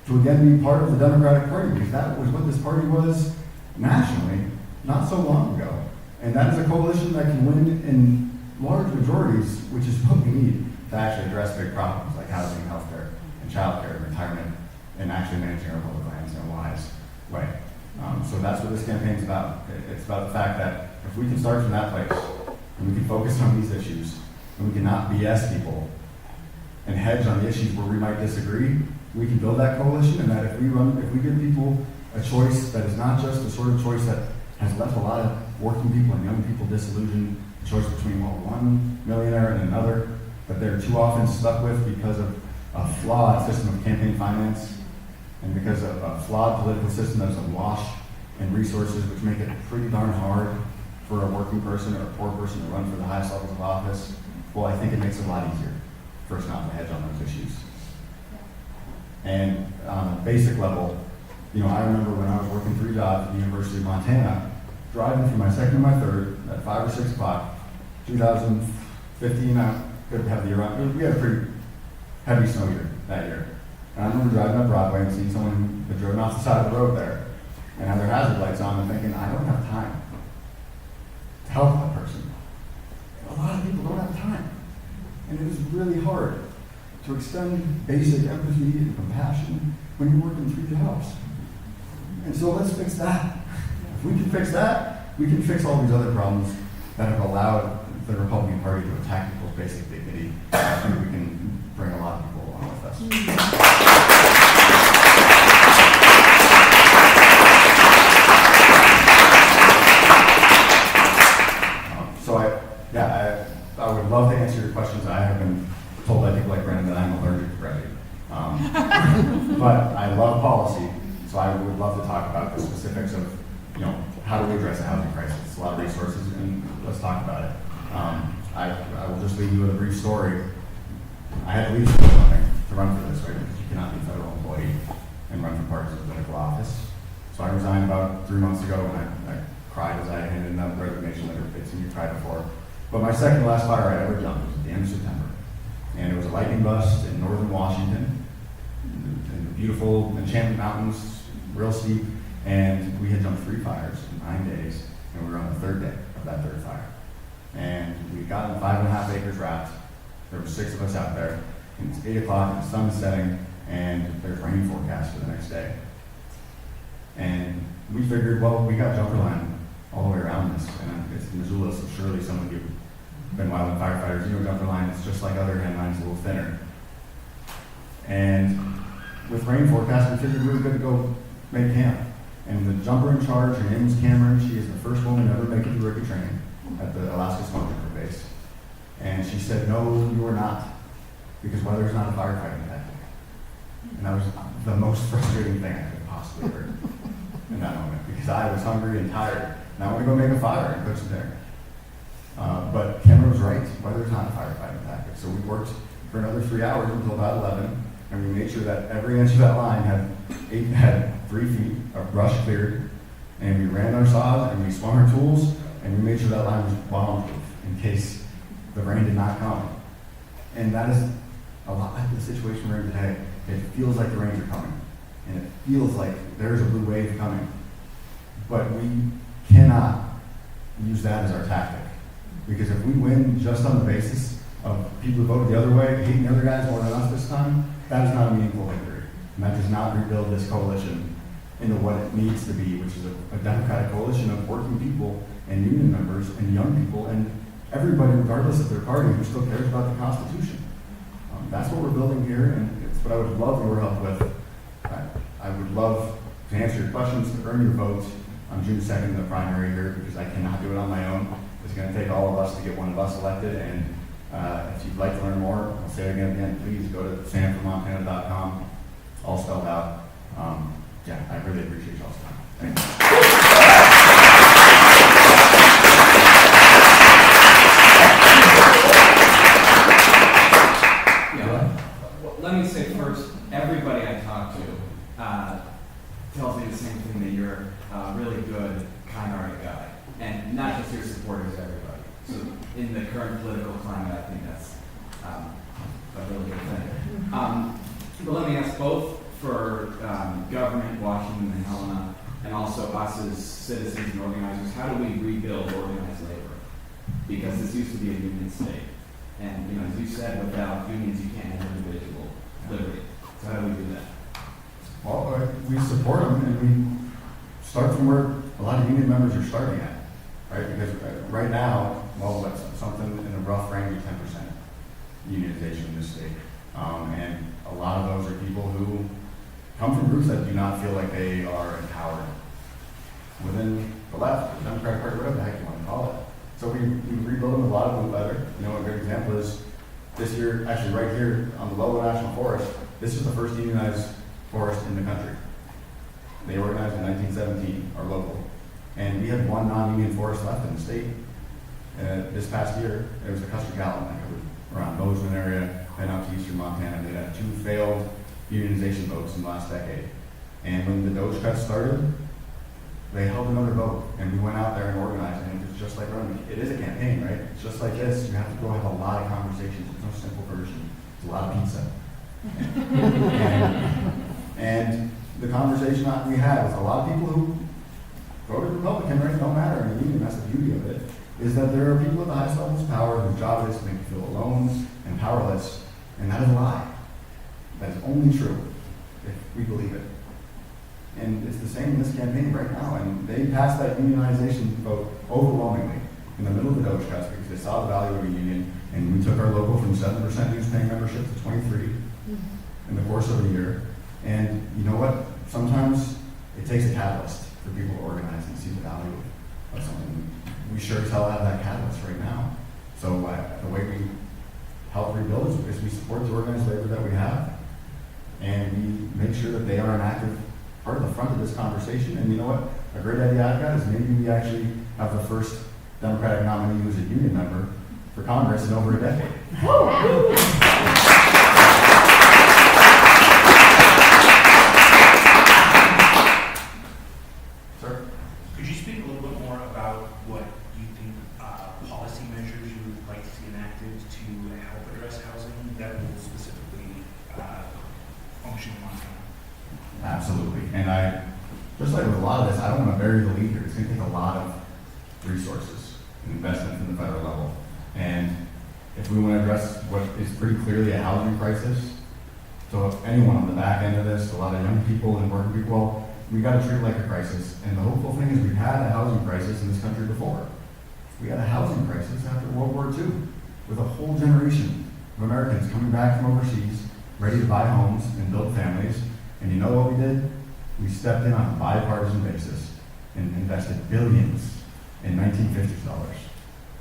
to again be part of the Democratic Party, because that was what this party was nationally not so long ago. And that is a coalition that can win in large majorities, which is what we need to actually address big problems like housing, healthcare, and childcare, and retirement, and actually managing our public lands in a wise way. So that's what this campaign is about. It's about the fact that if we can start from that place, and we can focus on these issues, and we cannot BS people and hedge on the issues where we might disagree, we can build that coalition, and that if we give people a choice that is not just the sort of choice that has left a lot of working people and young people disillusioned, a choice between, well, one millionaire and another that they're too often stuck with because of a flawed system of campaign finance and because of a flawed political system that's awash in resources, which make it pretty darn hard for a working person or a poor person to run for the highest levels of office. Well, I think it makes it a lot easier for us not to hedge on those issues. And on a basic level, I remember when I was working 3 jobs at the University of Montana, driving from my second to my third at 5 or 6 o'clock, 2015, I could have the year on. We had a pretty heavy snow year that year. And I remember driving up Broadway and seeing someone that drove off the side of the road there and had their hazard lights on and thinking, I don't have time to help that person. A lot of people don't have time. And it is really hard to extend basic empathy and compassion when you're working 3 jobs. And so let's fix that. If we can fix that, we can fix all these other problems that have allowed the Republican Party to attack people's basic dignity. I think we can bring a lot of people along with us. I would love to answer your questions. I have been told by people like Brandon that I'm But I love policy, so I would love to talk about the specifics of, how do we address the housing crisis? It's a lot of resources, and let's talk about it. I will just leave you with a brief story. I had to leave school something to run for this, right? Because you cannot be a federal employee and run for partisan political office. So I resigned about 3 months ago, and I cried as I handed in that resignation letter. It's seen you cried before. But my second to last fire I ever jumped was at the end of September. And it was a lightning bust in northern Washington, in the beautiful Enchantment Mountains, real steep. And we had jumped 3 fires in 9 days, and we were on the 3rd day of that 3rd fire. And we got in 5.5 acres wrapped. There were 6 of us out there, and it's 8 o'clock, and the sun is setting, and there's rain forecast for the next day. And we figured, well, we got jumper line all the way around this, and it's Missoula, so surely some of you have been wildland firefighters, jumper line, it's just like other hand lines, a little thinner. And with rain forecast, we figured we were good to go make camp. And the jumper in charge, her name was Cameron. She is the first woman to ever make it to rookie training at the Alaska Smoke Jumper Base. And she said, no, you are not, because weather is not a firefighting tactic. And that was the most frustrating thing I could possibly heard in that moment, because I was hungry and tired, and I want to go make a fire and cook some dinner. But Cameron was right, weather is not a firefighting tactic. So we worked for another 3 hours until about 11, and we made sure that every inch of that line had 3 feet of brush cleared, and we ran our saws, and we swung our tools, and we made sure that line was bomb-proof in case the rain did not come. And that is a lot like the situation we're in today. It feels like the rains are coming, and it feels like there's a blue wave coming. But we cannot use that as our tactic, because if we win just on the basis of people who voted the other way, hating the other guys more than us this time, that is not a meaningful victory. And that does not rebuild this coalition into what it needs to be, which is a democratic coalition of working people and union members and young people and everybody, regardless of their party, who still cares about the Constitution. That's what we're building here, and it's what I would love your help with. I would love to answer your questions, to earn your votes on June 2nd in the primary here, because I cannot do it on my own. It's going to take all of us to get one of us elected, and if you'd like to learn more, I'll say it again, please go to samformontana.com. It's all spelled out. I really appreciate y'all's time. Thank you. Let me say first, everybody I talk to tells me the same thing, that you're a really good, kind-hearted guy. And not just your supporters, everybody. So in the current political climate, I think that's a really good thing. But let me ask both for government, Washington and Helena, and also us as citizens and organizers, how do we rebuild organized labor? Because this used to be a union state. And as you said, without unions, you can't have individual liberty. So how do we do that? Well, we support them, and we start from where a lot of union members are starting at, right? Because right now, that's something in a rough range of 10% unionization in this state. And a lot of those are people who come from groups that do not feel like they are empowered within the left, the Democratic Party, whatever the heck you want to call it. So we rebuild them with a lot of blue leather. A good example is this year, actually right here on the Lobo National Forest, this is the first unionized forest in the country. They organized in 1917, our local. And we had one non-union forest left in the state. This past year, it was the Custer Gallatin that covered around Bozeman area, heading out to eastern Montana. They had 2 failed unionization votes in the last decade. And when the Doge cuts started, they held another vote, and we went out there and organized, and it's just like running. It is a campaign, right? It's just like this. You have to go have a lot of conversations. There's no simple version. It's a lot of pizza. and the conversation that we had with a lot of people who voted Republican, right? No matter in the union. That's the beauty of it. Is that there are people at the highest levels of power whose job is to make you feel alone and powerless, and that is a lie. That is only true if we believe it. And it's the same in this campaign right now. And they passed that unionization vote overwhelmingly in the middle of the Doge cuts because they saw the value of a union. And we took our local from 7% dues-paying membership to 23 in the course of a year. And you know what? Sometimes it takes a catalyst for people to organize and see the value of something. We sure as hell have that catalyst right now. So the way we help rebuild is we support the organized labor that we have. and we make sure that they are an active part of the front of this conversation. And you know what? A great idea I've got is maybe we actually have the first Democratic nominee who's a union member for Congress in over a decade. Sir? Could you speak a little bit more about what you think policy measures you would like to see enacted to help address housing that will specifically function in Montana? Absolutely. And just like with a lot of this, I don't want to bury the lead here. It's going to take a lot of resources and investment from the federal level. And if we want to address what is pretty clearly a housing crisis, so if anyone on the back end of this, a lot of young people and working people, well, we got to treat it like a crisis. And the hopeful thing is we've had a housing crisis in this country before. We had a housing crisis after World War II with a whole generation of Americans coming back from overseas, ready to buy homes and build families. And you know what we did? We stepped in on a bipartisan basis and invested billions in 1950s dollars.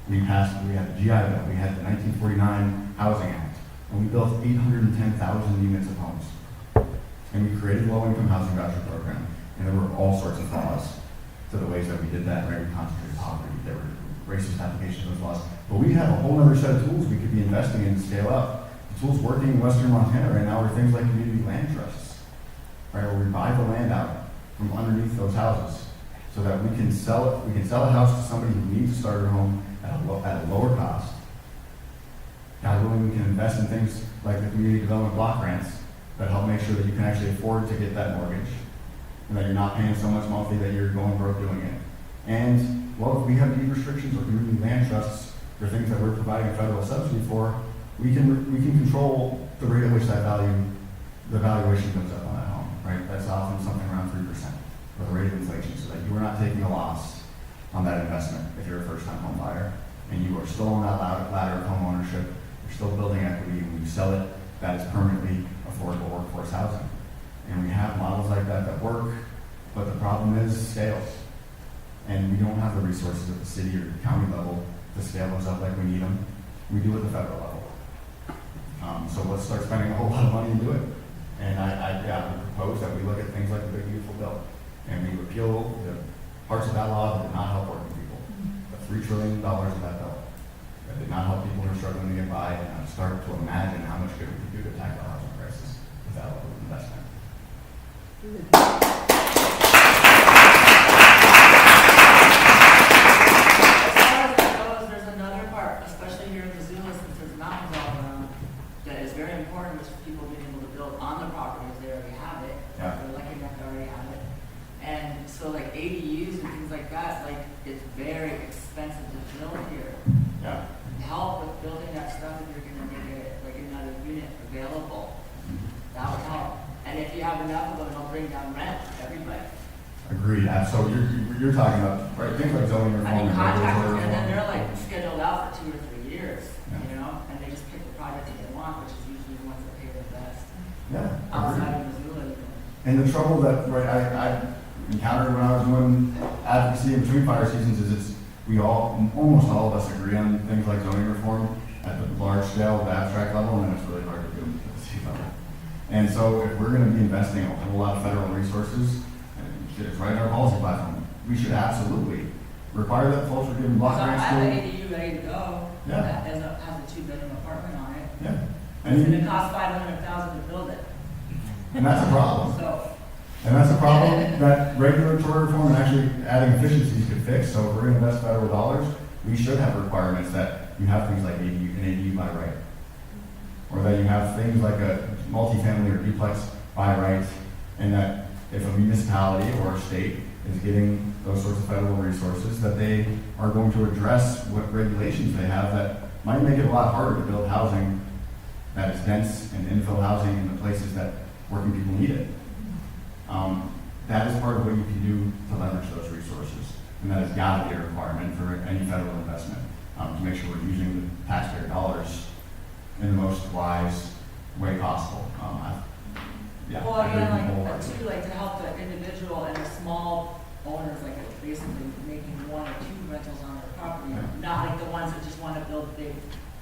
We had the GI Bill, we had the 1949 Housing Act, and we built 810,000 units of homes. And we created low-income housing voucher program, and there were all sorts of flaws to the ways that we did that, right? We concentrated poverty, there were racist applications of those laws. But we have a whole other set of tools we could be investing in to scale up. The tools working in Western Montana right now are things like community land trusts, right? Where we buy the land out from underneath those houses so that we can sell it. We can sell a house to somebody who needs to start their home at a lower cost. God willing, we can invest in things like the community development block grants that help make sure that you can actually afford to get that mortgage and that you're not paying so much monthly that you're going broke doing it. And, well, if we have deed restrictions or community land trusts for things that we're providing federal subsidy for, we can control the rate at which the valuation goes up on that home, right? That's often something around 3% or the rate of inflation, so that you are not taking a loss on that investment if you're a first-time home buyer, and you are still on that ladder of home ownership. You're still building equity. When you sell it, that is permanently affordable workforce housing. And we have models like that that work, but the problem is scales. And we don't have the resources at the city or county level to scale those up like we need them. We do at the federal level. So let's start spending a whole lot of money and do it. And I would propose that we look at things like the Big Beautiful Bill, and we repeal the parts of that law that did not help working people. The $3 trillion of that bill that did not help people who are struggling to get by, and start to imagine how much good we could do to tackle the housing crisis without investment. There's another part, especially here in Missoula, since there's mountains all around, that is very important, which is people being able to build on the properties they already have it. Yeah. They're lucky enough to already have it. And so like ADUs and things like that, like it's very expensive to build here. Yeah. Help with building that stuff if you're gonna make it like another unit available. That would help. And if you have enough of them, it'll bring down rent for everybody. Agreed. So you're talking about, right, things like zoning reform. I mean, and contractors, regulatory and then they're reform. like scheduled out for 2 or 3 years, Yeah. you know, and they just pick the project that they want, which is usually the ones that pay the best. Yeah. Outside Agreed. of Missoula, even. And the trouble that I encountered when I was doing advocacy in between fire seasons is almost all of us agree on things like zoning reform at the large scale, the abstract level, and then it's really hard to do at the state level. And so if we're going to be investing a whole lot of federal resources, and it's right in our policy platform, we should absolutely require that folks are given block So I grants have an to. ADU ready to go. Yeah. That has a 2-bedroom apartment on it. Yeah. It's gonna cost $500,000 to build it. And that's a problem. So, And that's a problem that regulatory reform and actually adding efficiencies could fix. So if we're going to invest federal dollars, we should have requirements that you have things like an ADU by right. Or that you have things like a multifamily or duplex by right, and that if a municipality or a state is getting those sorts of federal resources, that they are going to address what regulations they have that might make it a lot harder to build housing that is dense and infill housing in the places that working people need it. That is part of what you can do to leverage those resources, and that has got to be a requirement for any federal investment to make sure we're using the taxpayer dollars in the most wise way possible. well, I agree again, like, wholeheartedly. too, like to help the individual and the small owners, like basically making 1 or 2 rentals on their property, Yeah. not like the ones that just want to build big,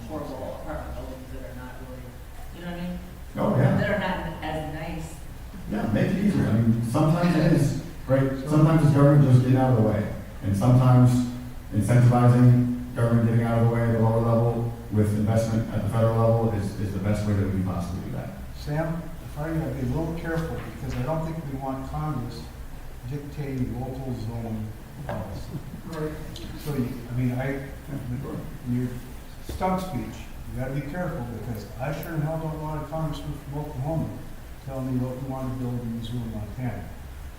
horrible apartment buildings that are not really, you know what I mean? Oh, yeah. That are not as nice. Yeah, make it easier. I mean, sometimes it is, right? Sometimes it's government just getting out of the way. And sometimes incentivizing government getting out of the way at the lower level with investment at the federal level is the best way that we can possibly do that. Sam, if I gotta be a little careful, because I don't think we want Congress dictating local zoning policy. Right. So, your stump speech, you gotta be careful, because I sure in hell don't want a congressman from Oklahoma telling me what we want to build in Missoula, Montana.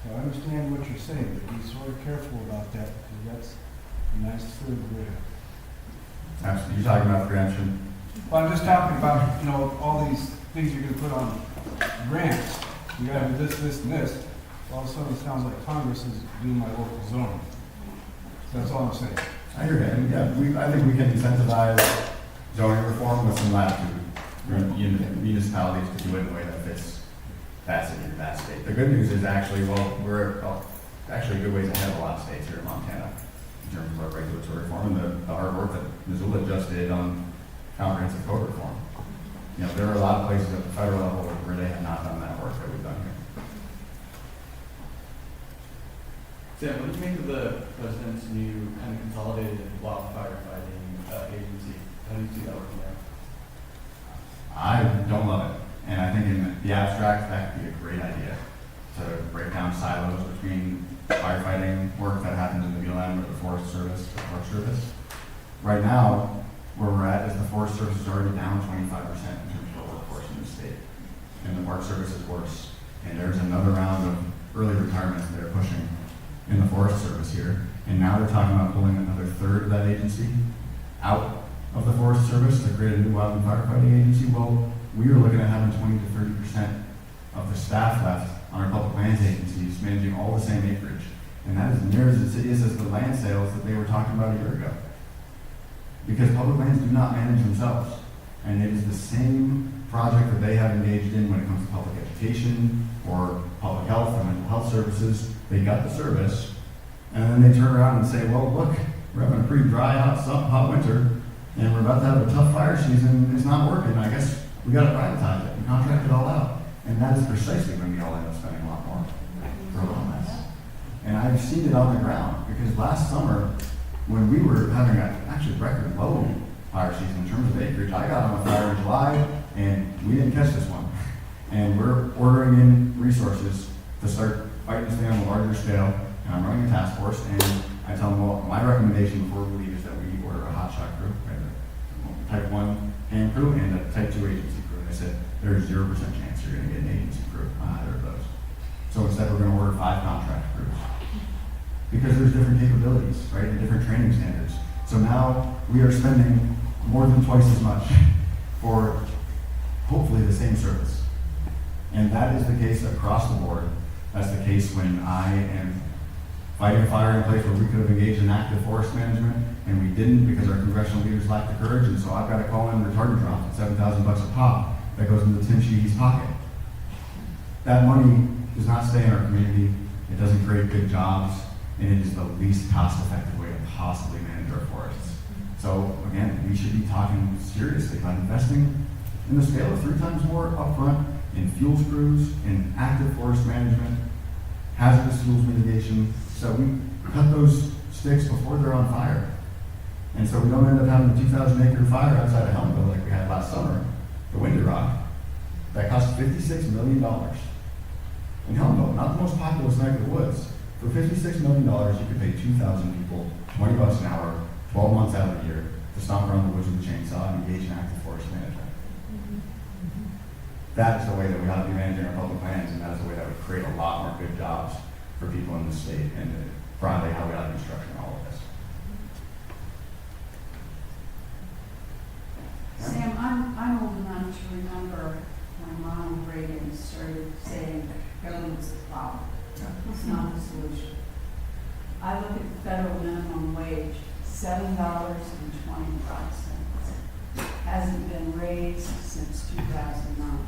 So I understand what you're saying, but be sort of careful about that, because that's a nice third grade. Absolutely. You're talking about preemption. Well, I'm just talking about, all these things you can put on grants. You gotta do this, this, and this. All of a sudden, it sounds like Congress is doing my local zoning. So that's all I'm saying. I hear that. And yeah, I think we can incentivize zoning reform with some latitude in municipalities to do it in a way that fits that city or that state. The good news is actually, we're actually a good ways ahead of a lot of states here in Montana in terms of our regulatory reform and the hard work that Missoula just did on comprehensive code reform. There are a lot of places at the federal level where they have not done that work that we've done here. Sam, what do you make of the president's new kind of consolidated wildfire fighting agency? How do you see that working out? I don't love it. And I think in the abstract, that could be a great idea to break down silos between firefighting work that happens in the BLM or the Forest Service, the Park Service. Right now, where we're at is the Forest Service is already down 25% in terms of the workforce in the state. And the Park Service is worse. And there's another round of early retirements that they're pushing in the Forest Service here. And now they're talking about pulling another third of that agency out of the Forest Service to create a new wildland firefighting agency. Well, we are looking at having 20 to 30% of the staff left on our public lands agencies managing all the same acreage. And that is near as insidious as the land sales that they were talking about a year ago. Because public lands do not manage themselves. And it is the same project that they have engaged in when it comes to public education or public health and mental health services. They got the service, and then they turn around and say, well, look, we're having a pretty dry, hot winter, and we're about to have a tough fire season. It's not working. I guess we got to privatize it and contract it all out. And that is precisely when we all end up spending a lot more for a little less. And I've seen it on the ground, because last summer, when we were having actually record low fire season in terms of acreage, I got on a fire in July, and we didn't catch this one. And we're ordering in resources to start fighting this thing on a larger scale, and I'm running a task force, and I tell them, well, my recommendation before we leave is that we order a hotshot crew, right? A type 1 hand crew and a type 2 agency crew. And I said, there's 0% chance you're gonna get an agency crew on either of those. So instead, we're gonna order 5 contract crews. Because there's different capabilities, right, and different training standards. So now we are spending more than twice as much for hopefully the same service. And that is the case across the board. That's the case when I am fighting a fire in a place where we could have engaged in active forest management, and we didn't because our congressional leaders lacked the courage, and so I've got to call in retardant drops at $7,000 a pop that goes into Tim Sheehy's pocket. That money does not stay in our community. It doesn't create good jobs, and it is the least cost-effective way to possibly manage our forests. So again, we should be talking seriously about investing in the scale of 3 times more upfront in fuels crews, in active forest management, hazardous fuels mitigation, so we cut those sticks before they're on fire. And so we don't end up having a 2,000-acre fire outside of Helmville like we had last summer, the Windy Rock, that cost $56 million. In Helmville, not the most populous neck of the woods. For $56 million, you could pay 2,000 people $20 an hour, 12 months out of the year, to stomp around the woods with a chainsaw and engage in active forest management. That is the way that we ought to be managing our public lands, and that is the way that would create a lot more good jobs for people in the state, and broadly how we ought to be structuring all of this. Sam, I'm old enough to remember when Ronald Reagan started saying government's the problem. It's not the solution. I look at the federal minimum wage, $7.25. Hasn't been raised since 2009.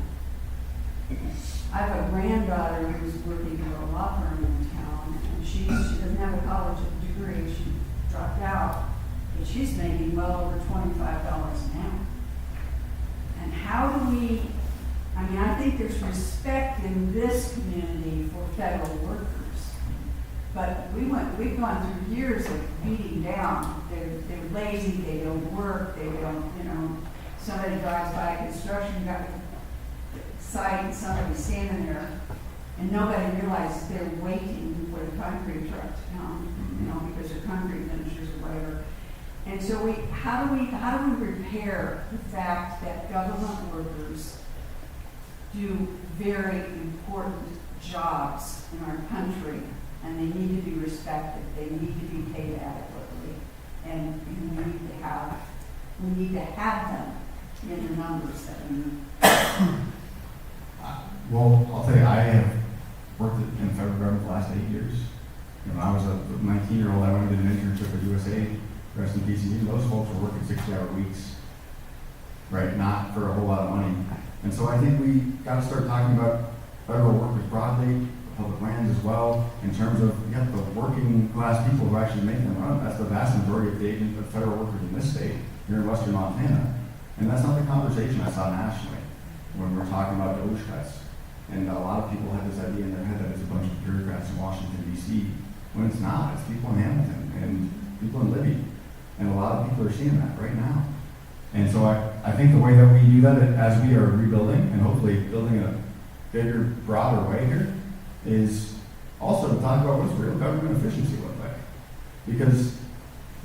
I have a granddaughter who's working for a law firm in town, and she doesn't have a college degree. She dropped out, but she's making well over $25 an hour. And how do we, I respect in this community for federal workers. But we've gone through years of beating down. They're lazy, they don't work, they don't, somebody drives by a construction site and somebody's standing there and nobody realizes they're waiting for the concrete truck to come, because they're concrete finishers or whatever. And so how do we repair the fact that government workers do very important jobs in our country, and they need to be respected, they need to be paid adequately, and we need to have them in the numbers that we need. Well, I'll tell you, I have worked in the federal government for the last 8 years. When I was a 19-year-old, I went and did an internship at USA, rest in peace. And those folks were working 60-hour weeks, right? Not for a whole lot of money. And so I think we got to start talking about federal workers broadly, public lands as well, in terms of the working class people who actually make them run. That's the vast majority of the federal workers in this state, here in western Montana. And that's not the conversation I saw nationally when we're talking about DOGE cuts. And a lot of people have this idea in their head that it's a bunch of bureaucrats in Washington, D.C., when it's not. It's people in Hamilton and people in Libby. And a lot of people are seeing that right now. And so I think the way that we do that as we are rebuilding and hopefully building a bigger, broader way here is also to talk about what does real government efficiency look like. Because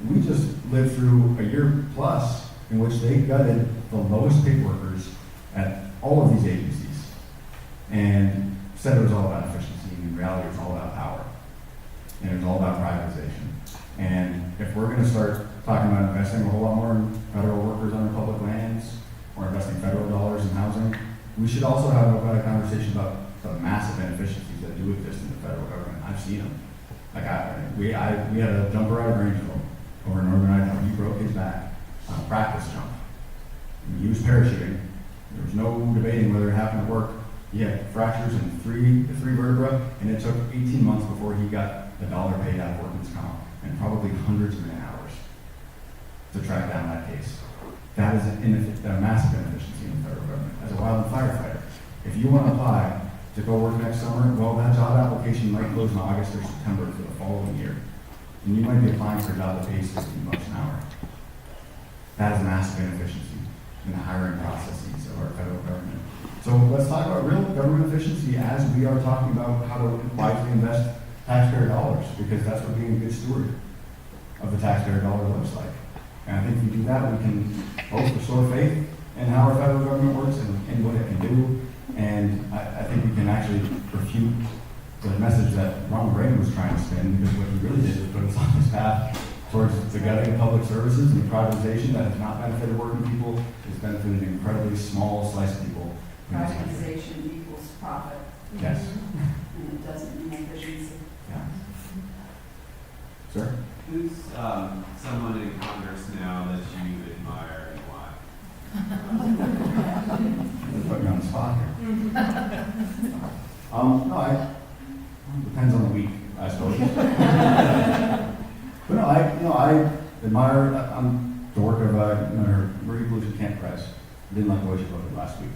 we just lived through a year plus in which they gutted the lowest paid workers at all of these agencies and said it was all about efficiency, and in reality it was all about power. And it was all about privatization. And if we're going to start talking about investing a whole lot more in federal workers on our public lands or investing federal dollars in housing, we should also have a conversation about the massive inefficiencies that do exist in the federal government. I've seen them. Like we had a jumper out of Grangeville over in Northern Idaho. He broke his back on a practice jump. He was parachuting. There was no debating whether it happened at work. He had fractures in three vertebrae, and it took 18 months before he got $1 paid out of workman's comp, and probably hundreds of man-hours to track down that case. That is a massive inefficiency in the federal government. As a wildland firefighter, if you want to apply to go work next summer, well, that job application might close in August or September for the following year. And you might be applying for a job that pays $15 an hour. That is a massive inefficiency in the hiring processes of our federal government. So let's talk about real government efficiency as we are talking about how to wisely invest taxpayer dollars, because that's what being a good steward of the taxpayer dollar looks like. And I think if we do that, we can both restore faith in how our federal government works and what it can do. And I think we can actually refute the message that Ronald Reagan was trying to spin, because what he really did was put us on this path towards the gutting of public services and privatization that has not benefited working people. It's benefited an incredibly small slice of people. Privatization equals profit. Yes. And it doesn't mean efficiency. Yeah. Sir? Who's someone in Congress now that you admire and why? You're putting me on the spot here. Depends on the week, I suppose. But no, I admire the work of Marie Bluchen Camp-Perez. Didn't like the way she voted last week.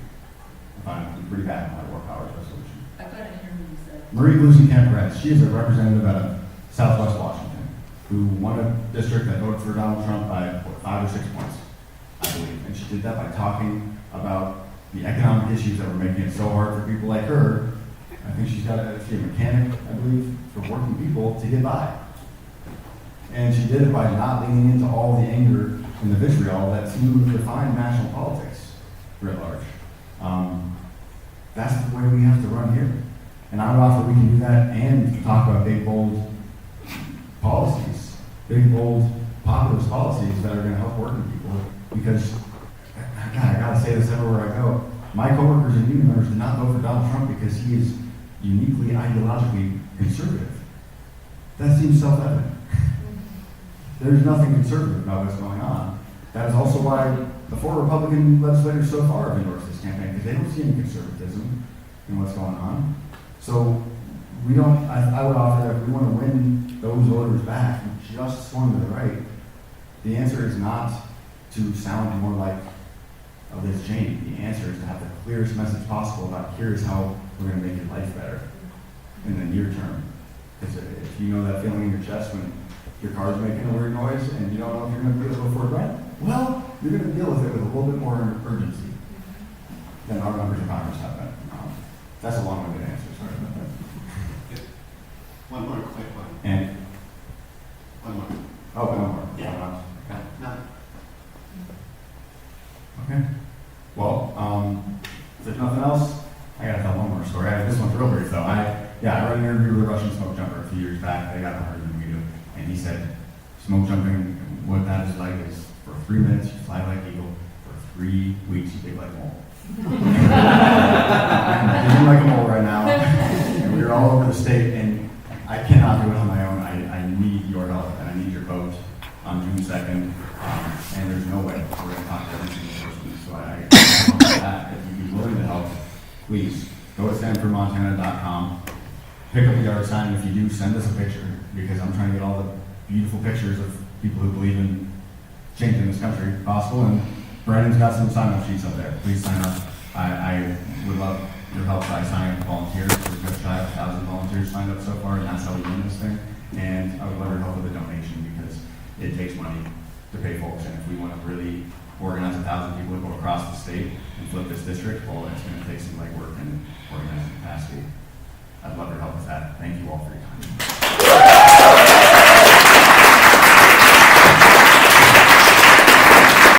I found it pretty bad in my war powers resolution. I couldn't hear what you said. Marie Bluchen Camp-Perez, she is a representative out of Southwest Washington who won a district that voted for Donald Trump by 5 or 6 points, I believe. And she did that by talking about the economic issues that were making it so hard for people like her. I think she's a mechanic, I believe, for working people to get by. And she did it by not leaning into all the anger and the vitriol that seemed to define national politics writ large. That's the way we have to run here. And I would offer we can do that and talk about big, bold policies, big, bold, populist policies that are going to help working people. Because, God, I got to say this everywhere I go. My coworkers and union members did not vote for Donald Trump because he is uniquely ideologically conservative. That seems self-evident. There's nothing conservative about what's going on. That is also why the 4 Republican legislators so far have endorsed this campaign, because they don't see any conservatism in what's going on. So we don't, I would offer that if we want to win those voters back, just swung to the right, the answer is not to sound more like of this change. The answer is to have the clearest message possible about here's how we're going to make your life better in the near term. Because if you know that feeling in your chest when your car's making a weird noise and you don't know if you're going to be able to afford rent, well, you're going to deal with it with a little bit more urgency than our members of Congress have been. That's a long-winded answer, sorry about that. One more quick one. And One more. oh, one more. Yeah. Okay. No. Okay. Well, if there's nothing else, I gotta tell one more story. This one's real brief though. I read an interview with a Russian smoke jumper a few years back. They got harder than we do, and he said smoke jumping, what that is like is for 3 minutes you fly like eagle, for 3 weeks you dig like mole. He's like a mole right now, and we're all over the state, and I cannot do it on my own. I need your help, and I need your vote on June 2nd, and there's no way we're going to talk to every single person. So I that if you'd be willing to help, please go to StanfordMontana.com, pick up the yard sign, and if you do, send us a picture, because I'm trying to get all the beautiful pictures of people who believe in changing this country possible, and Brandon's got some sign-up sheets up there. Please sign up. I would love your help by signing up to volunteer. We're just shy of 1,000 volunteers signed up so far, and that's how we win this thing. And I would love your help with a donation, because it takes money to pay folks, and if we want to really organize 1,000 people to go across the state and flip this district, well, it's going to take some legwork and organizing capacity. I'd love your help with that. Thank you all for your time.